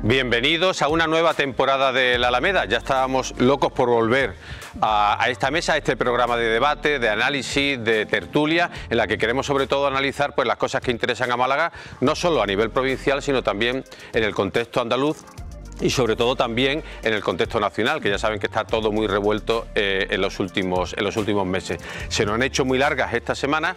Bienvenidos a una nueva temporada de La Alameda. Ya estábamos locos por volver a esta mesa, a este programa de debate, de análisis, de tertulia, en la que queremos sobre todo analizar pues las cosas que interesan a Málaga, no solo a nivel provincial, sino también en el contexto andaluz y sobre todo también en el contexto nacional, que ya saben que está todo muy revuelto en los últimos meses. Se nos han hecho muy largas esta semana,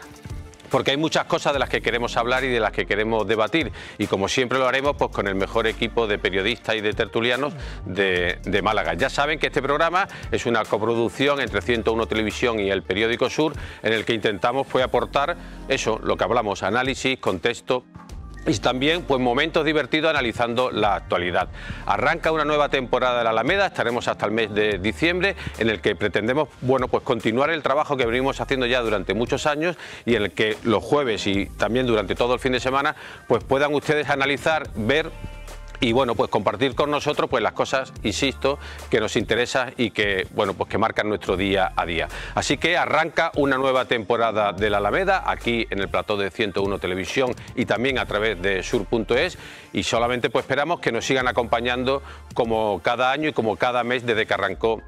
porque hay muchas cosas de las que queremos hablar y de las que queremos debatir, y como siempre lo haremos pues con el mejor equipo de periodistas y de tertulianos de Málaga. Ya saben que este programa es una coproducción entre 101 Televisión y el Periódico Sur, en el que intentamos pues aportar eso, lo que hablamos, análisis, contexto y también pues momentos divertidos analizando la actualidad. Arranca una nueva temporada de La Alameda, estaremos hasta el mes de diciembre, en el que pretendemos pues continuar el trabajo que venimos haciendo ya durante muchos años, y en el que los jueves y también durante todo el fin de semana pues puedan ustedes analizar, ver y pues compartir con nosotros pues las cosas, insisto, que nos interesan y que pues que marcan nuestro día a día. Así que arranca una nueva temporada de La Alameda aquí en el plató de 101 Televisión y también a través de sur.es, y solamente pues esperamos que nos sigan acompañando como cada año y como cada mes desde que arrancó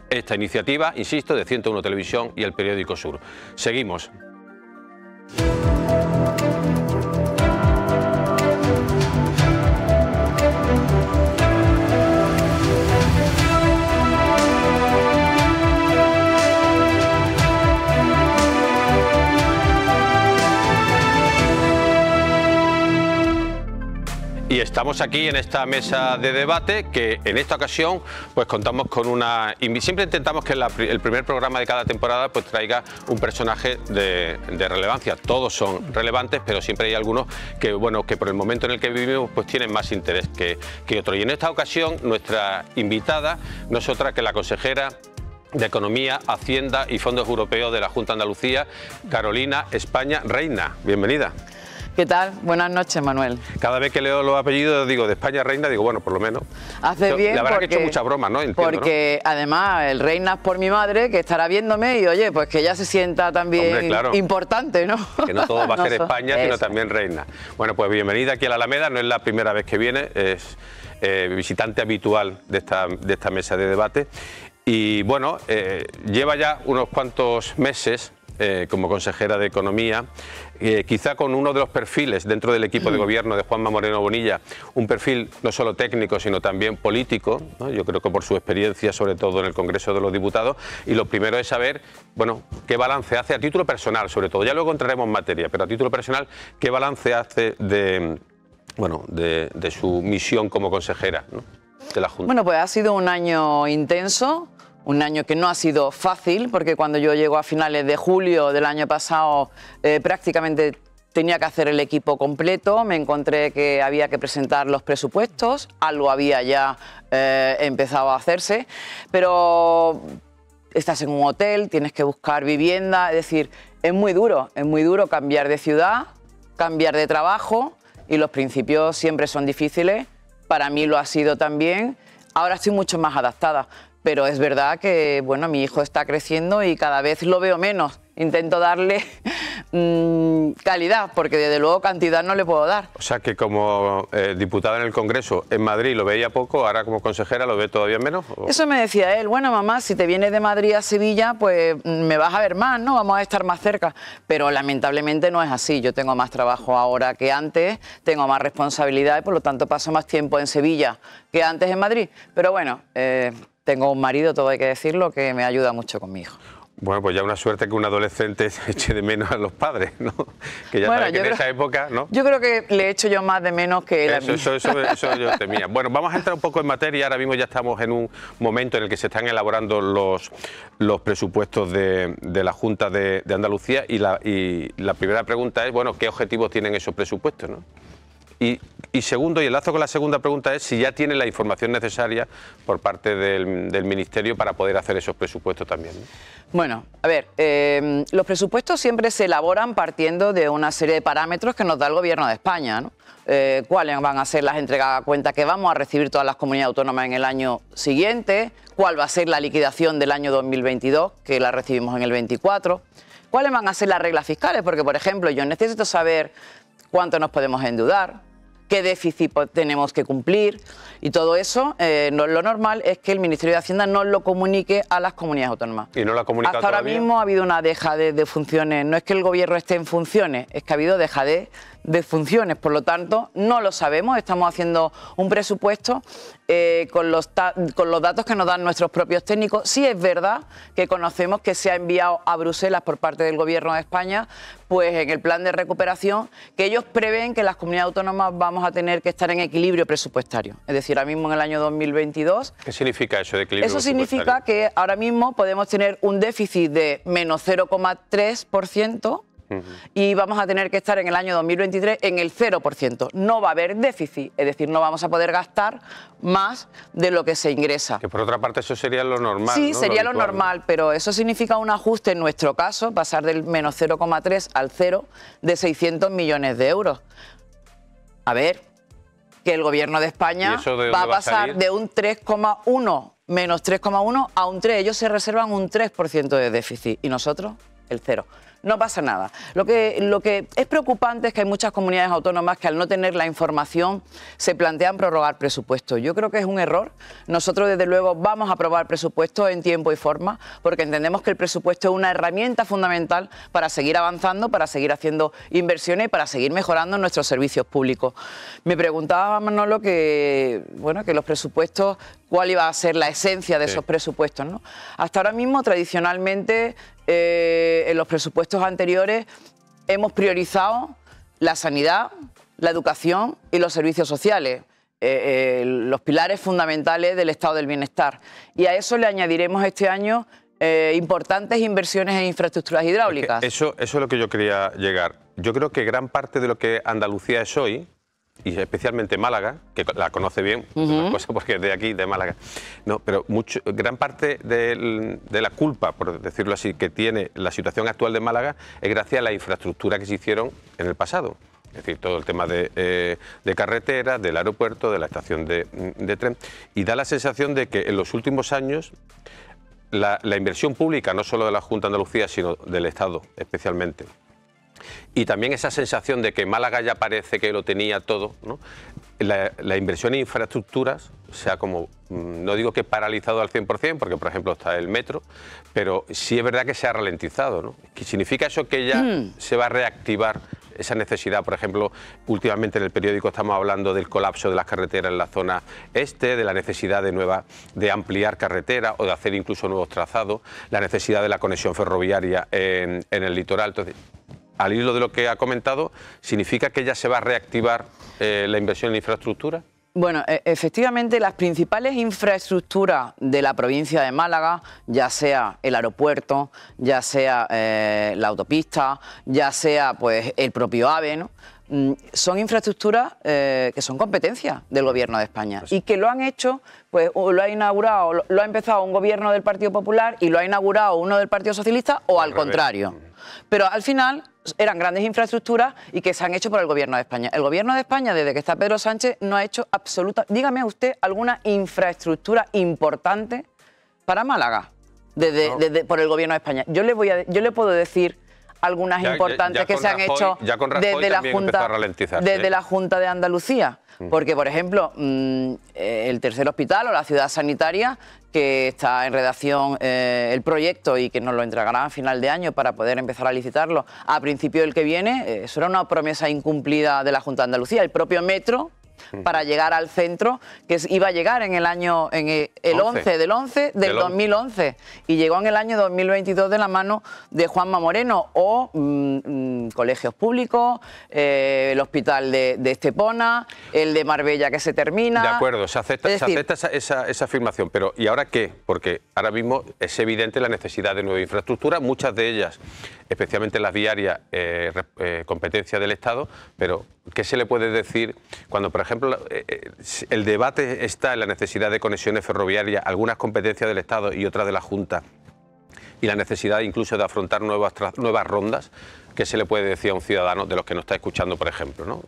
esta iniciativa, insisto, de 101 Televisión y el Periódico Sur. Seguimos. Y estamos aquí en esta mesa de debate, que en esta ocasión pues contamos con siempre intentamos que el primer programa de cada temporada pues traiga un personaje de relevancia. Todos son relevantes, pero siempre hay algunos que que por el momento en el que vivimos pues tienen más interés que otros. Y en esta ocasión nuestra invitada no es otra que la consejera de Economía, Hacienda y Fondos Europeos de la Junta de Andalucía, Carolina España Reina. Bienvenida. ¿Qué tal? Buenas noches, Manuel. Cada vez que leo los apellidos, digo, de España Reina, digo, bueno, por lo menos. Hace bien, la verdad que he hecho muchas bromas, ¿no? Entiendo, porque ¿no? Además el Reina es por mi madre, que estará viéndome, y oye, pues que ella se sienta también, hombre, claro, importante, ¿no? Que no todo va a ser España, sino también Reina. Bueno, pues bienvenida aquí a La Alameda, no es la primera vez que viene, es visitante habitual de esta mesa de debate. Y bueno, lleva ya unos cuantos meses como consejera de Economía, quizá con uno de los perfiles dentro del equipo de gobierno de Juanma Moreno Bonilla, un perfil no solo técnico sino también político, ¿no? Yo creo que por su experiencia sobre todo en el Congreso de los Diputados, y lo primero es saber, qué balance hace a título personal, sobre todo, ya luego entraremos en materia, pero a título personal, qué balance hace de su misión como consejera, ¿no?, de la Junta. Bueno, pues ha sido un año intenso. Un año que no ha sido fácil, porque cuando yo llego a finales de julio del año pasado prácticamente tenía que hacer el equipo completo. Me encontré que había que presentar los presupuestos, algo había ya empezado a hacerse, pero estás en un hotel, tienes que buscar vivienda, es decir, es muy duro cambiar de ciudad, cambiar de trabajo, y los principios siempre son difíciles. Para mí lo ha sido también. Ahora estoy mucho más adaptada. Pero es verdad que, mi hijo está creciendo y cada vez lo veo menos. Intento darle calidad, porque desde luego cantidad no le puedo dar. O sea que como diputada en el Congreso en Madrid lo veía poco, ahora como consejera lo ve todavía menos. ¿O? Eso me decía él, mamá, si te vienes de Madrid a Sevilla, pues me vas a ver más, ¿no? Vamos a estar más cerca. Pero lamentablemente no es así. Yo tengo más trabajo ahora que antes, tengo más responsabilidad y por lo tanto paso más tiempo en Sevilla que antes en Madrid. Pero tengo un marido, todo hay que decirlo, que me ayuda mucho con mi hijo. Bueno, pues ya una suerte que un adolescente eche de menos a los padres, ¿no? Que ya sabe que en esa época, ¿no? Yo creo que le echo yo más de menos que él a mí. Eso yo temía. Bueno, vamos a entrar un poco en materia. Ahora mismo ya estamos en un momento en el que se están elaborando los presupuestos de la Junta de Andalucía, y la primera pregunta es, ¿qué objetivos tienen esos presupuestos, ¿no? Y segundo, y enlazo con la segunda pregunta, es si ya tiene la información necesaria por parte del Ministerio para poder hacer esos presupuestos también, ¿no? Bueno, a ver, los presupuestos siempre se elaboran partiendo de una serie de parámetros que nos da el Gobierno de España, ¿no? Cuáles van a ser las entregas a cuenta que vamos a recibir todas las comunidades autónomas en el año siguiente, cuál va a ser la liquidación del año 2022, que la recibimos en el 24, cuáles van a ser las reglas fiscales, porque, por ejemplo, yo necesito saber cuánto nos podemos endeudar, qué déficit tenemos que cumplir y todo eso. Lo normal es que el Ministerio de Hacienda no lo comunique a las comunidades autónomas. ¿Y no lo ha comunicado hasta ahora todavía? mismo ha habido una dejadez de funciones. No es que el gobierno esté en funciones, es que ha habido dejadez de funciones. Por lo tanto, no lo sabemos. Estamos haciendo un presupuesto con los datos que nos dan nuestros propios técnicos. Sí es verdad que conocemos que se ha enviado a Bruselas por parte del Gobierno de España, pues en el plan de recuperación, que ellos prevén que las comunidades autónomas vamos a tener que estar en equilibrio presupuestario. Es decir, ahora mismo en el año 2022... ¿Qué significa eso de equilibrio Eso presupuestario? significa que ahora mismo podemos tener un déficit de menos 0,3%, y vamos a tener que estar en el año 2023 en el 0%. No va a haber déficit, es decir, no vamos a poder gastar más de lo que se ingresa. Que por otra parte eso sería lo normal. Sí, ¿no? sería lo habitual, normal, pero eso significa un ajuste en nuestro caso, pasar del menos 0,3 al 0 de 600 millones de euros. A ver, que el Gobierno de España va a pasar de un 3,1, menos 3,1 a un 3. Ellos se reservan un 3% de déficit y nosotros el 0. No pasa nada. Lo que es preocupante es que hay muchas comunidades autónomas que al no tener la información se plantean prorrogar presupuestos. Yo creo que es un error. Nosotros desde luego vamos a aprobar presupuestos en tiempo y forma porque entendemos que el presupuesto es una herramienta fundamental para seguir avanzando, para seguir haciendo inversiones y para seguir mejorando nuestros servicios públicos. Me preguntaba Manolo que los presupuestos, cuál iba a ser la esencia de esos presupuestos, ¿no? Hasta ahora mismo, tradicionalmente, en los presupuestos anteriores hemos priorizado la sanidad, la educación y los servicios sociales, los pilares fundamentales del estado del bienestar. Y a eso le añadiremos este año importantes inversiones en infraestructuras hidráulicas. Eso es lo que yo quería llegar. Yo creo que gran parte de lo que Andalucía es hoy, y especialmente Málaga, que la conoce bien, una cosa porque es de aquí, de Málaga, no, pero gran parte de la culpa, por decirlo así, que tiene la situación actual de Málaga es gracias a la infraestructura que se hicieron en el pasado. Es decir, todo el tema de carreteras, del aeropuerto, de la estación de tren, y da la sensación de que en los últimos años la inversión pública, no solo de la Junta de Andalucía, sino del Estado especialmente, y también esa sensación de que Málaga ya parece que lo tenía todo, ¿no? La inversión en infraestructuras se ha como, no digo que paralizado al 100%, porque por ejemplo está el metro, pero sí es verdad que se ha ralentizado, ¿no? ¿Significa eso que ya se va a reactivar esa necesidad? Por ejemplo, últimamente en el periódico estamos hablando del colapso de las carreteras en la zona este, de la necesidad de ampliar carreteras o de hacer incluso nuevos trazados, la necesidad de la conexión ferroviaria en el litoral. Entonces, al hilo de lo que ha comentado, ¿significa que ya se va a reactivar la inversión en infraestructura? Bueno, efectivamente las principales infraestructuras de la provincia de Málaga, ya sea el aeropuerto, ya sea la autopista, ya sea pues el propio AVE, ¿no? Son infraestructuras que son competencia del Gobierno de España y que lo han hecho, pues lo ha inaugurado, lo ha empezado un gobierno del Partido Popular y lo ha inaugurado uno del Partido Socialista o al contrario. Pero al final eran grandes infraestructuras y que se han hecho por el Gobierno de España. El Gobierno de España, desde que está Pedro Sánchez, no ha hecho dígame usted alguna infraestructura importante para Málaga por el Gobierno de España. Yo le puedo decir algunas importantes que se han hecho desde la Junta de Andalucía. Porque, por ejemplo, el tercer hospital o la ciudad sanitaria, que está en redacción el proyecto y que nos lo entregarán a final de año para poder empezar a licitarlo a principio del que viene, eso era una promesa incumplida de la Junta de Andalucía. El propio metro, para llegar al centro, que iba a llegar en el año el 11 del 2011 y llegó en el año 2022 de la mano de Juanma Moreno, o colegios públicos, el hospital de Estepona, el de Marbella que se termina. De acuerdo, se acepta esa afirmación, pero ¿y ahora qué? Porque ahora mismo es evidente la necesidad de nueva infraestructura, muchas de ellas, especialmente las viarias, competencia del Estado, pero ¿qué se le puede decir cuando, por ejemplo, el debate está en la necesidad de conexiones ferroviarias, algunas competencias del Estado y otras de la Junta, y la necesidad incluso de afrontar nuevas rondas? ¿Qué se le puede decir a un ciudadano de los que nos está escuchando, por ejemplo, ¿no?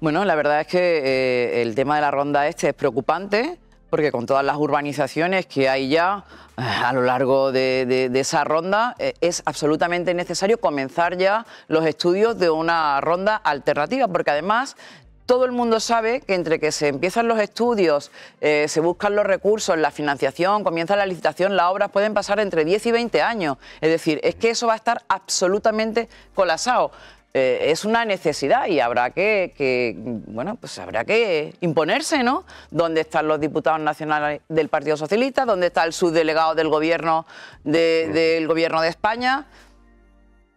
Bueno, la verdad es que el tema de la ronda este es preocupante, porque con todas las urbanizaciones que hay ya a lo largo de esa ronda, es absolutamente necesario comenzar ya los estudios de una ronda alternativa, porque además todo el mundo sabe que entre que se empiezan los estudios, se buscan los recursos, la financiación, comienza la licitación, las obras pueden pasar entre 10 y 20 años. Es decir, es que eso va a estar absolutamente colapsado. Es una necesidad y habrá bueno, pues habrá que imponerse, ¿no? ¿Dónde están los diputados nacionales del Partido Socialista? ¿Dónde está el subdelegado del gobierno de España?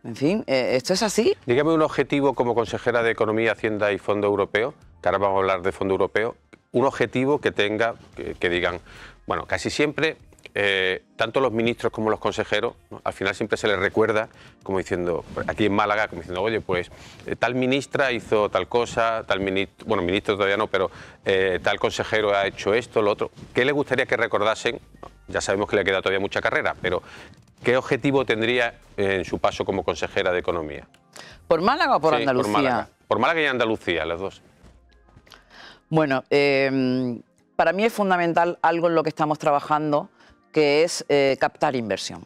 En fin, esto es así. Dígame un objetivo como consejera de Economía, Hacienda y Fondo Europeo, que ahora vamos a hablar de Fondo Europeo, un objetivo que tenga, que digan, bueno, casi siempre, tanto los ministros como los consejeros, ¿no? Al final siempre se les recuerda, como diciendo, aquí en Málaga, como diciendo, oye, pues tal ministra hizo tal cosa, tal ministro, bueno, ministro todavía no, pero tal consejero ha hecho esto, lo otro. ¿Qué le gustaría que recordasen? Ya sabemos que le queda todavía mucha carrera, pero ¿qué objetivo tendría en su paso como consejera de Economía? ¿Por Málaga o por Andalucía? Por Málaga. Por Málaga y Andalucía, las dos. Bueno, para mí es fundamental algo en lo que estamos trabajando, que es captar inversión.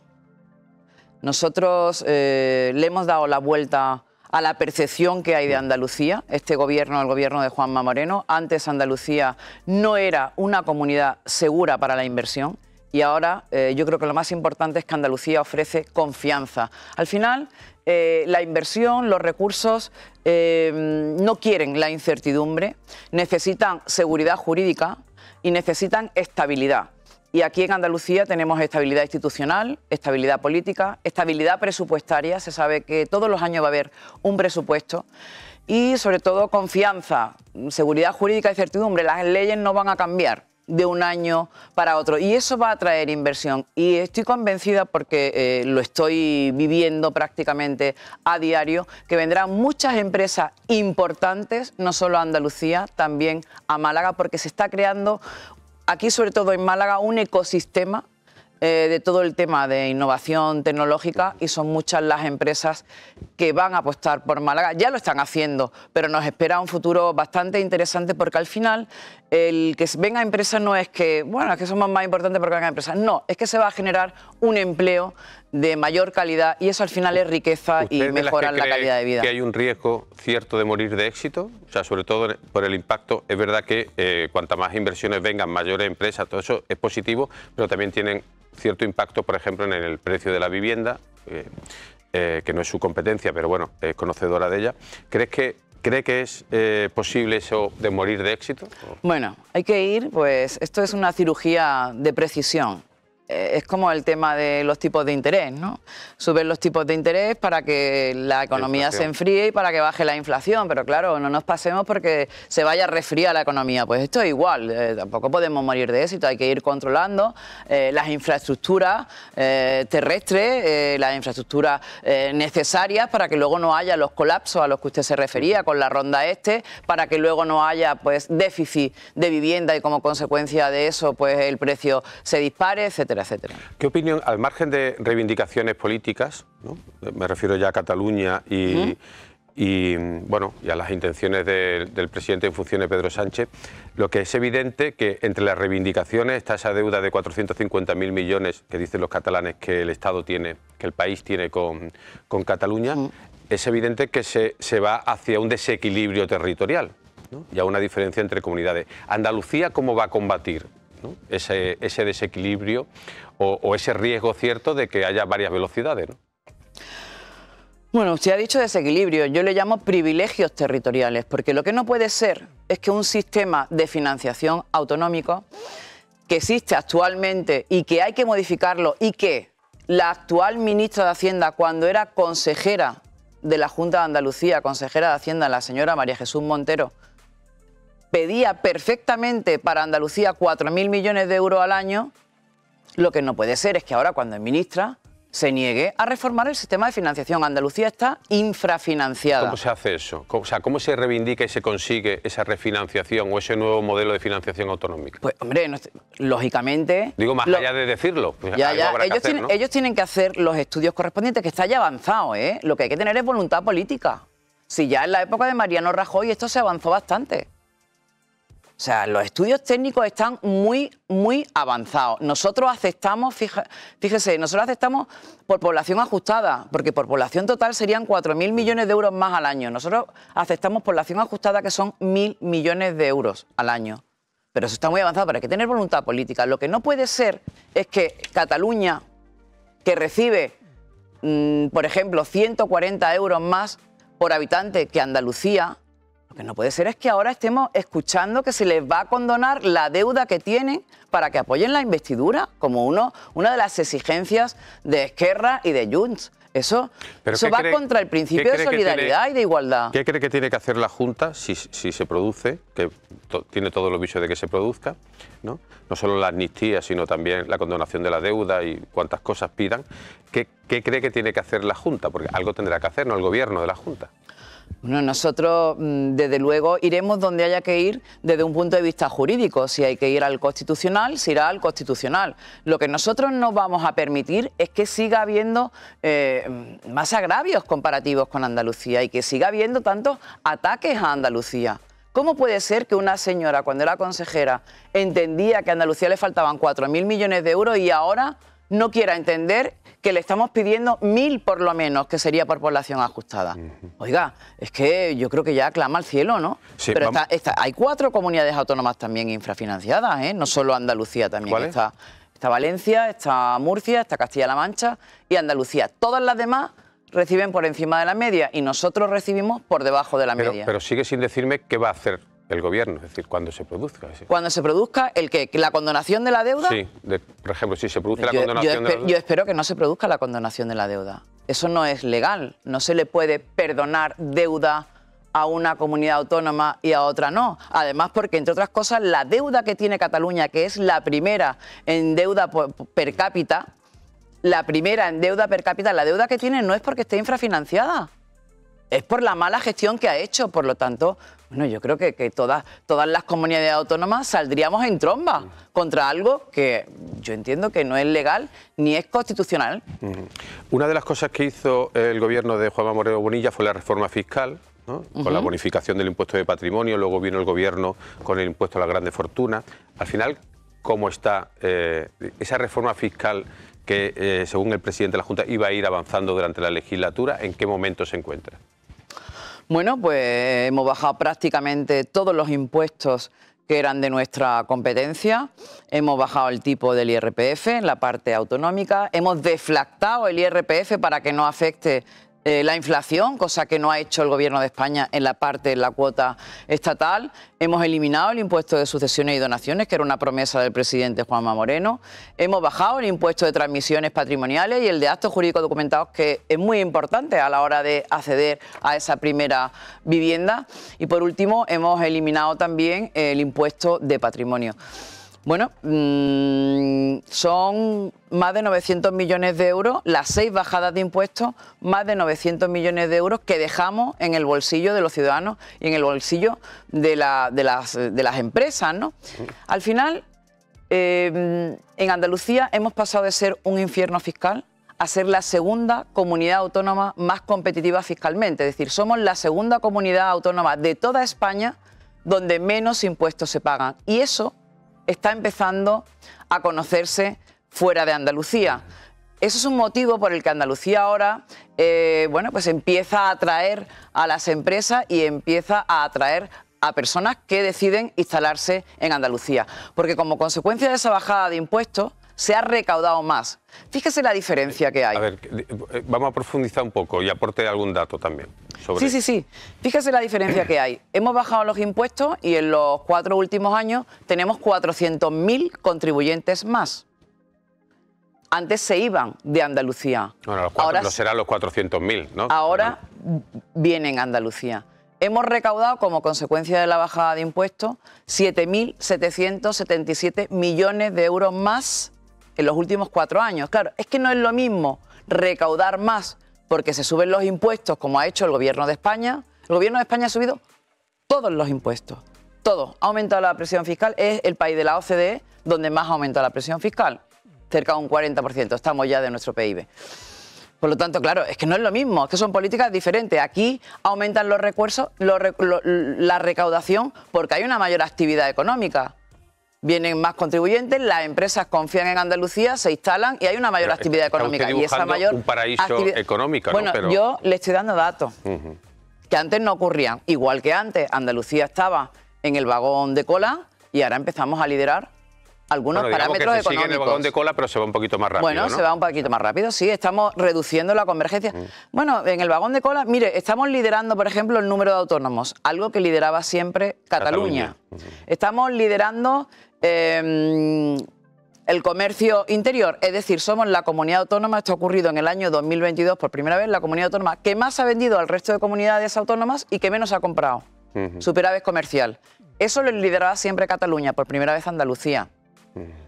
Nosotros le hemos dado la vuelta a la percepción que hay de Andalucía, este gobierno, el gobierno de Juanma Moreno. Antes Andalucía no era una comunidad segura para la inversión. Y ahora yo creo que lo más importante es que Andalucía ofrece confianza. Al final, la inversión, los recursos no quieren la incertidumbre, necesitan seguridad jurídica y necesitan estabilidad. Y aquí en Andalucía tenemos estabilidad institucional, estabilidad política, estabilidad presupuestaria. Se sabe que todos los años va a haber un presupuesto. Y sobre todo confianza, seguridad jurídica y certidumbre. Las leyes no van a cambiar de un año para otro y eso va a traer inversión y estoy convencida porque lo estoy viviendo prácticamente a diario que vendrán muchas empresas importantes, no solo a Andalucía, también a Málaga, porque se está creando aquí, sobre todo en Málaga, un ecosistema de todo el tema de innovación tecnológica y son muchas las empresas que van a apostar por Málaga. Ya lo están haciendo, pero nos espera un futuro bastante interesante porque al final el que venga empresas no es que, bueno, es que somos más importantes porque vengan empresas. No, es que se va a generar un empleo de mayor calidad y eso al final es riqueza y mejora la calidad de vida. ¿Que hay un riesgo cierto de morir de éxito? O sea, sobre todo por el impacto. Es verdad que cuanta más inversiones vengan, mayores empresas, todo eso es positivo, pero también tienen cierto impacto, por ejemplo, en el precio de la vivienda, que no es su competencia, pero bueno, es conocedora de ella. ¿Cree que es posible eso de morir de éxito? Bueno, hay que ir, pues esto es una cirugía de precisión. Es como el tema de los tipos de interés, ¿no? Suben los tipos de interés para que la economía se enfríe y para que baje la inflación, pero claro, no nos pasemos porque se vaya a resfriar la economía. Pues esto es igual, tampoco podemos morir de éxito, hay que ir controlando las infraestructuras terrestres, las infraestructuras necesarias para que luego no haya los colapsos a los que usted se refería con la ronda este, para que luego no haya pues déficit de vivienda y como consecuencia de eso pues el precio se dispare, etcétera, etcétera. ¿Qué opinión, al margen de reivindicaciones políticas, ¿no? Me refiero ya a Cataluña y bueno, y a las intenciones del presidente en funciones, Pedro Sánchez, lo que es evidente que entre las reivindicaciones está esa deuda de 450.000 millones que dicen los catalanes que el Estado tiene, que el país tiene con Cataluña, es evidente que se va hacia un desequilibrio territorial, ¿no? Y a una diferencia entre comunidades. ¿Andalucía cómo va a combatir, ¿no? ese desequilibrio o ese riesgo cierto de que haya varias velocidades, ¿no? Bueno, usted ha dicho desequilibrio, yo le llamo privilegios territoriales, porque lo que no puede ser es que un sistema de financiación autonómico que existe actualmente y que hay que modificarlo y que la actual ministra de Hacienda, cuando era consejera de la Junta de Andalucía, consejera de Hacienda, la señora María Jesús Montero, pedía perfectamente para Andalucía 4.000 millones de euros al año, lo que no puede ser es que ahora cuando es ministra se niegue a reformar el sistema de financiación. Andalucía está infrafinanciada. ¿Cómo se hace eso? O sea, ¿cómo se reivindica y se consigue esa refinanciación o ese nuevo modelo de financiación autonómica? Pues, hombre, lógicamente... Digo, más allá de decirlo. Pues ellos tienen que hacer los estudios correspondientes, que está ya avanzado, ¿eh? Lo que hay que tener es voluntad política. Si ya en la época de Mariano Rajoy esto se avanzó bastante. O sea, los estudios técnicos están muy avanzados. Nosotros aceptamos, fíjese, nosotros aceptamos por población ajustada, porque por población total serían 4.000 millones de euros más al año. Nosotros aceptamos población ajustada, que son 1.000 millones de euros al año. Pero eso está muy avanzado, pero hay que tener voluntad política. Lo que no puede ser es que Cataluña, que recibe, por ejemplo, 140 euros más por habitante que Andalucía, lo que no puede ser es que ahora estemos escuchando que se les va a condonar la deuda que tienen para que apoyen la investidura, como una de las exigencias de Esquerra y de Junts. Eso va contra el principio de solidaridad y de igualdad. ¿Qué cree que tiene que hacer la Junta si se produce, que tiene todos los visos de que se produzca, ¿no? No solo la amnistía, sino también la condonación de la deuda y cuantas cosas pidan? ¿Qué cree que tiene que hacer la Junta? Porque algo tendrá que hacer, ¿no?, el gobierno de la Junta. Bueno, nosotros, desde luego, iremos donde haya que ir desde un punto de vista jurídico. Si hay que ir al Constitucional, se irá al Constitucional. Lo que nosotros no vamos a permitir es que siga habiendo más agravios comparativos con Andalucía y que siga habiendo tantos ataques a Andalucía. ¿Cómo puede ser que una señora, cuando era consejera, entendía que a Andalucía le faltaban 4.000 millones de euros y ahora no quiera entender que le estamos pidiendo 1.000 por lo menos, que sería por población ajustada? Oiga, es que yo creo que ya clama al cielo, ¿no? Sí, pero hay 4 comunidades autónomas también infrafinanciadas, ¿eh? No solo Andalucía también. ¿Cuál es? Está Valencia, está Murcia, está Castilla-La Mancha y Andalucía. Todas las demás reciben por encima de la media y nosotros recibimos por debajo de la media. Pero sigue sin decirme qué va a hacer el gobierno, es decir, cuando se produzca. Sí. Cuando se produzca, ¿el qué? ¿La condonación de la deuda? Sí, por ejemplo, si se produce la condonación de la deuda. Yo espero que no se produzca la condonación de la deuda. Eso no es legal. No se le puede perdonar deuda a una comunidad autónoma y a otra no. Además, porque, entre otras cosas, la deuda que tiene Cataluña, que es la primera en deuda per cápita, la deuda que tiene no es porque esté infrafinanciada, es por la mala gestión que ha hecho. Por lo tanto, bueno, yo creo que todas las comunidades autónomas saldríamos en tromba contra algo que yo entiendo que no es legal ni es constitucional. Una de las cosas que hizo el gobierno de Juanma Moreno Bonilla fue la reforma fiscal, ¿no?, con la bonificación del impuesto de patrimonio. Luego vino el gobierno con el impuesto a las grandes fortunas. Al final, ¿cómo está esa reforma fiscal que, según el presidente de la Junta, iba a ir avanzando durante la legislatura? ¿En qué momento se encuentra? Bueno, pues hemos bajado prácticamente todos los impuestos que eran de nuestra competencia. Hemos bajado el tipo del IRPF en la parte autonómica. Hemos deflactado el IRPF para que no afecte la inflación, cosa que no ha hecho el Gobierno de España en la parte de la cuota estatal. Hemos eliminado el impuesto de sucesiones y donaciones, que era una promesa del presidente Juanma Moreno. Hemos bajado el impuesto de transmisiones patrimoniales y el de actos jurídicos documentados, que es muy importante a la hora de acceder a esa primera vivienda. Y por último, hemos eliminado también el impuesto de patrimonio. Bueno, son más de 900 millones de euros, las 6 bajadas de impuestos, más de 900 millones de euros que dejamos en el bolsillo de los ciudadanos y en el bolsillo de las empresas, ¿no? Al final, en Andalucía hemos pasado de ser un infierno fiscal a ser la segunda comunidad autónoma más competitiva fiscalmente. Es decir, somos la segunda comunidad autónoma de toda España donde menos impuestos se pagan. Y eso está empezando a conocerse fuera de Andalucía. Eso es un motivo por el que Andalucía ahora bueno, pues empieza a atraer a las empresas y empieza a atraer a personas que deciden instalarse en Andalucía. Porque como consecuencia de esa bajada de impuestos se ha recaudado más. Fíjese la diferencia que hay. A ver, vamos a profundizar un poco y aporte algún dato también. Sí. Fíjese la diferencia que hay. Hemos bajado los impuestos y en los 4 últimos años tenemos 400.000 contribuyentes más. Antes se iban de Andalucía. Bueno, ahora serán los 400.000, ¿no? Ahora vienen a Andalucía. Hemos recaudado, como consecuencia de la bajada de impuestos, 7.777 millones de euros más en los últimos 4 años. Claro, es que no es lo mismo recaudar más porque se suben los impuestos, como ha hecho el Gobierno de España. El Gobierno de España ha subido todos los impuestos, todo. Ha aumentado la presión fiscal, es el país de la OCDE donde más ha aumentado la presión fiscal, cerca de un 40%, estamos ya de nuestro PIB. Por lo tanto, claro, es que no es lo mismo, es que son políticas diferentes. Aquí aumentan los recursos, la recaudación, porque hay una mayor actividad económica. Vienen más contribuyentes, las empresas confían en Andalucía, se instalan y hay una mayor actividad económica. Y esa mayor un paraíso económico, bueno, ¿no? yo le estoy dando datos que antes no ocurrían. Igual que antes, Andalucía estaba en el vagón de cola y ahora empezamos a liderar algunos parámetros que se económicos. sigue en el vagón de cola, pero se va un poquito más rápido, Bueno, ¿no? se va un poquito más rápido, sí, estamos reduciendo la convergencia. Bueno, en el vagón de cola, mire, estamos liderando, por ejemplo, el número de autónomos, algo que lideraba siempre Cataluña. Estamos liderando el comercio interior, es decir, somos la comunidad autónoma, esto ha ocurrido en el año 2022 por primera vez, la comunidad autónoma que más ha vendido al resto de comunidades autónomas y que menos ha comprado. Superávit comercial. Eso lo lideraba siempre Cataluña, por primera vez Andalucía.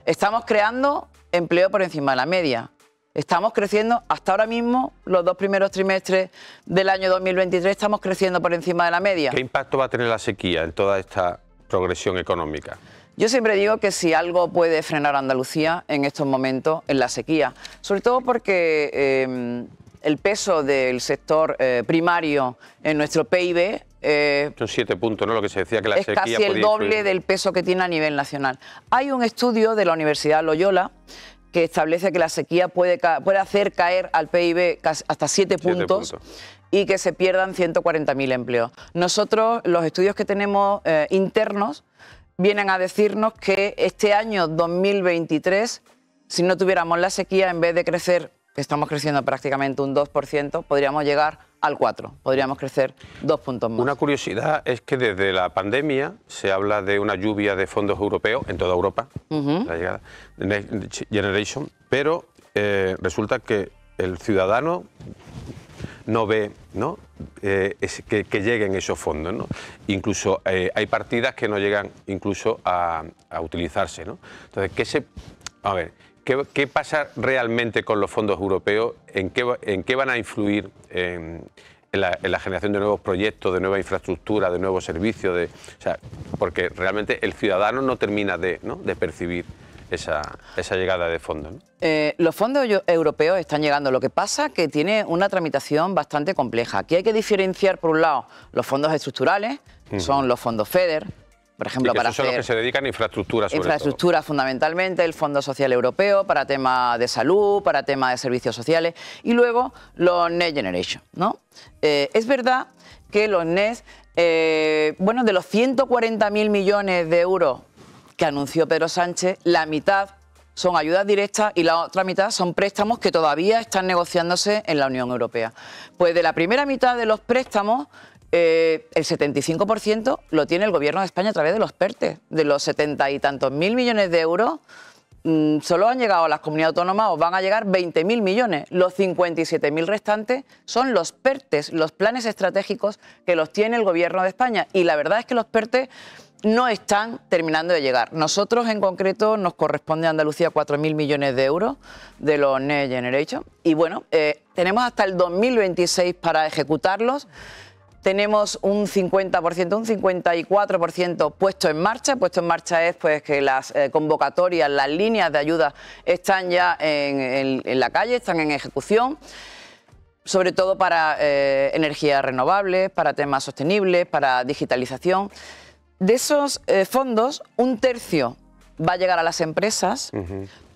Estamos creando empleo por encima de la media. Estamos creciendo, hasta ahora mismo, los 2 primeros trimestres del año 2023, estamos creciendo por encima de la media. ¿Qué impacto va a tener la sequía en toda esta progresión económica? Yo siempre digo que si algo puede frenar a Andalucía en estos momentos, es la sequía. Sobre todo porque el peso del sector primario en nuestro PIB son 7 puntos, ¿no? Lo que se decía que la es sequía casi el doble del peso que tiene a nivel nacional. Hay un estudio de la Universidad Loyola que establece que la sequía puede hacer caer al PIB hasta 7 puntos y que se pierdan 140.000 empleos. Nosotros, los estudios que tenemos internos, vienen a decirnos que este año 2023, si no tuviéramos la sequía, en vez de crecer, estamos creciendo prácticamente un 2%, podríamos llegar al 4%, podríamos crecer 2 puntos más. Una curiosidad es que desde la pandemia se habla de una lluvia de fondos europeos en toda Europa, la llegada de Next Generation, pero resulta que el ciudadano no ve, ¿no? Que lleguen esos fondos, ¿no? Incluso hay partidas que no llegan incluso a utilizarse, ¿no? Entonces, ¿qué pasa realmente con los fondos europeos? ¿En qué van a influir en la generación de nuevos proyectos, de nueva infraestructura, de nuevos servicios? Porque realmente el ciudadano no termina de percibir esa llegada de fondos, ¿no? Los fondos europeos están llegando. Lo que pasa es que tiene una tramitación bastante compleja. Aquí hay que diferenciar, por un lado, los fondos estructurales, son los fondos FEDER, por ejemplo, para son los que se dedican a infraestructura, sobre infraestructura fundamentalmente, el Fondo Social Europeo para temas de salud, para temas de servicios sociales, y luego los Next Generation, ¿no? Es verdad que los Next, de los 140.000 millones de euros que anunció Pedro Sánchez, la mitad son ayudas directas y la otra mitad son préstamos que todavía están negociándose en la Unión Europea. Pues de la primera mitad de los préstamos, el 75% lo tiene el Gobierno de España a través de los PERTE. De los 70 y tantos mil millones de euros, solo han llegado a las comunidades autónomas o van a llegar 20.000 millones. Los 57.000 restantes son los PERTES, los planes estratégicos que los tiene el Gobierno de España. Y la verdad es que los PERTES no están terminando de llegar. Nosotros, en concreto, nos corresponde a Andalucía 4.000 millones de euros de los Next Generation. Y bueno, tenemos hasta el 2026 para ejecutarlos. Tenemos un 50%, un 54% puesto en marcha. Puesto en marcha es pues que las convocatorias, las líneas de ayuda están ya en la calle, están en ejecución. Sobre todo para energías renovables, para temas sostenibles, para digitalización. De esos fondos, un tercio va a llegar a las empresas,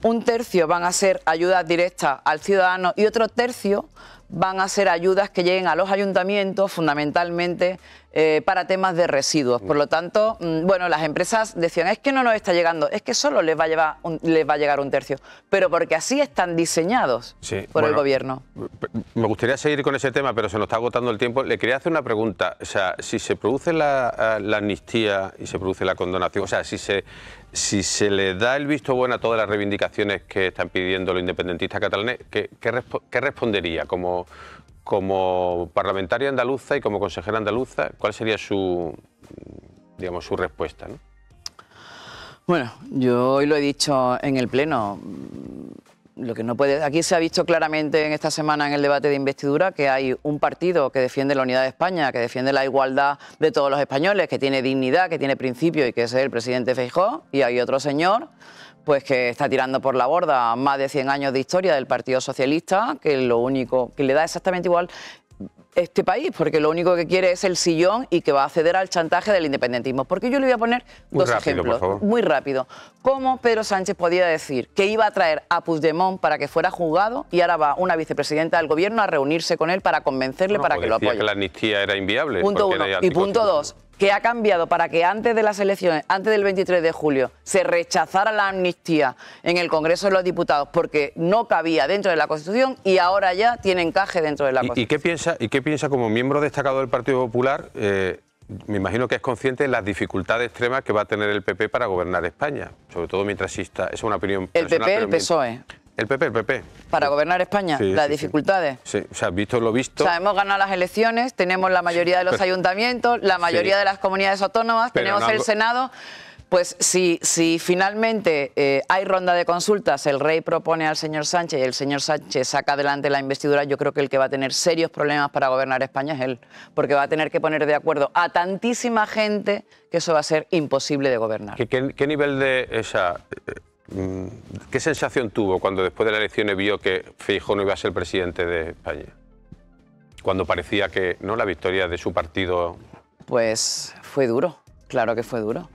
un tercio van a ser ayudas directas al ciudadano y otro tercio van a ser ayudas que lleguen a los ayuntamientos, fundamentalmente para temas de residuos. Por lo tanto, las empresas decían, es que no nos está llegando, es que solo les va a llegar un tercio, pero porque así están diseñados por el Gobierno. Me gustaría seguir con ese tema, pero se nos está agotando el tiempo. Le quería hacer una pregunta. O sea, si se produce la amnistía y se produce la condonación, o sea, si se le da el visto bueno a todas las reivindicaciones que están pidiendo los independentistas catalanes, ¿qué respondería como parlamentaria andaluza y como consejera andaluza? ¿Cuál sería su respuesta, ¿no? Bueno, yo hoy lo he dicho en el Pleno. lo que no puede... Aquí se ha visto claramente en esta semana en el debate de investidura que hay un partido que defiende la unidad de España, que defiende la igualdad de todos los españoles, que tiene dignidad, que tiene principio y que es el presidente Feijóo, y hay otro señor pues que está tirando por la borda más de 100 años de historia del Partido Socialista, que lo único que le da exactamente igual este país, porque lo único que quiere es el sillón y que va a ceder al chantaje del independentismo. Porque yo le voy a poner dos ejemplos, muy rápido. ¿Cómo Pedro Sánchez podía decir que iba a traer a Puigdemont para que fuera juzgado y ahora va una vicepresidenta del gobierno a reunirse con él para convencerle para que lo apoye? Que la amnistía era inviable. Punto uno. Y punto dos, que ha cambiado para que antes de las elecciones, antes del 23 de julio, se rechazara la amnistía en el Congreso de los Diputados porque no cabía dentro de la Constitución y ahora ya tiene encaje dentro de la Constitución. ¿Y qué piensa como miembro destacado del Partido Popular? Me imagino que es consciente de las dificultades extremas que va a tener el PP para gobernar España, sobre todo mientras exista, es una opinión personal. El PP, el PSOE. El PP. Para gobernar España, sí, las dificultades. Sí, o sea, visto lo visto. O sea, hemos ganado las elecciones, tenemos la mayoría de los ayuntamientos, la mayoría de las comunidades autónomas, tenemos el Senado. Pues si finalmente hay ronda de consultas, el rey propone al señor Sánchez y el señor Sánchez saca adelante la investidura, yo creo que el que va a tener serios problemas para gobernar España es él, porque va a tener que poner de acuerdo a tantísima gente que eso va a ser imposible de gobernar. ¿Qué nivel de esa... ¿Qué sensación tuvo cuando después de las elecciones vio que Feijóo no iba a ser presidente de España? Cuando parecía que no la victoria de su partido... Pues fue duro, claro que fue duro.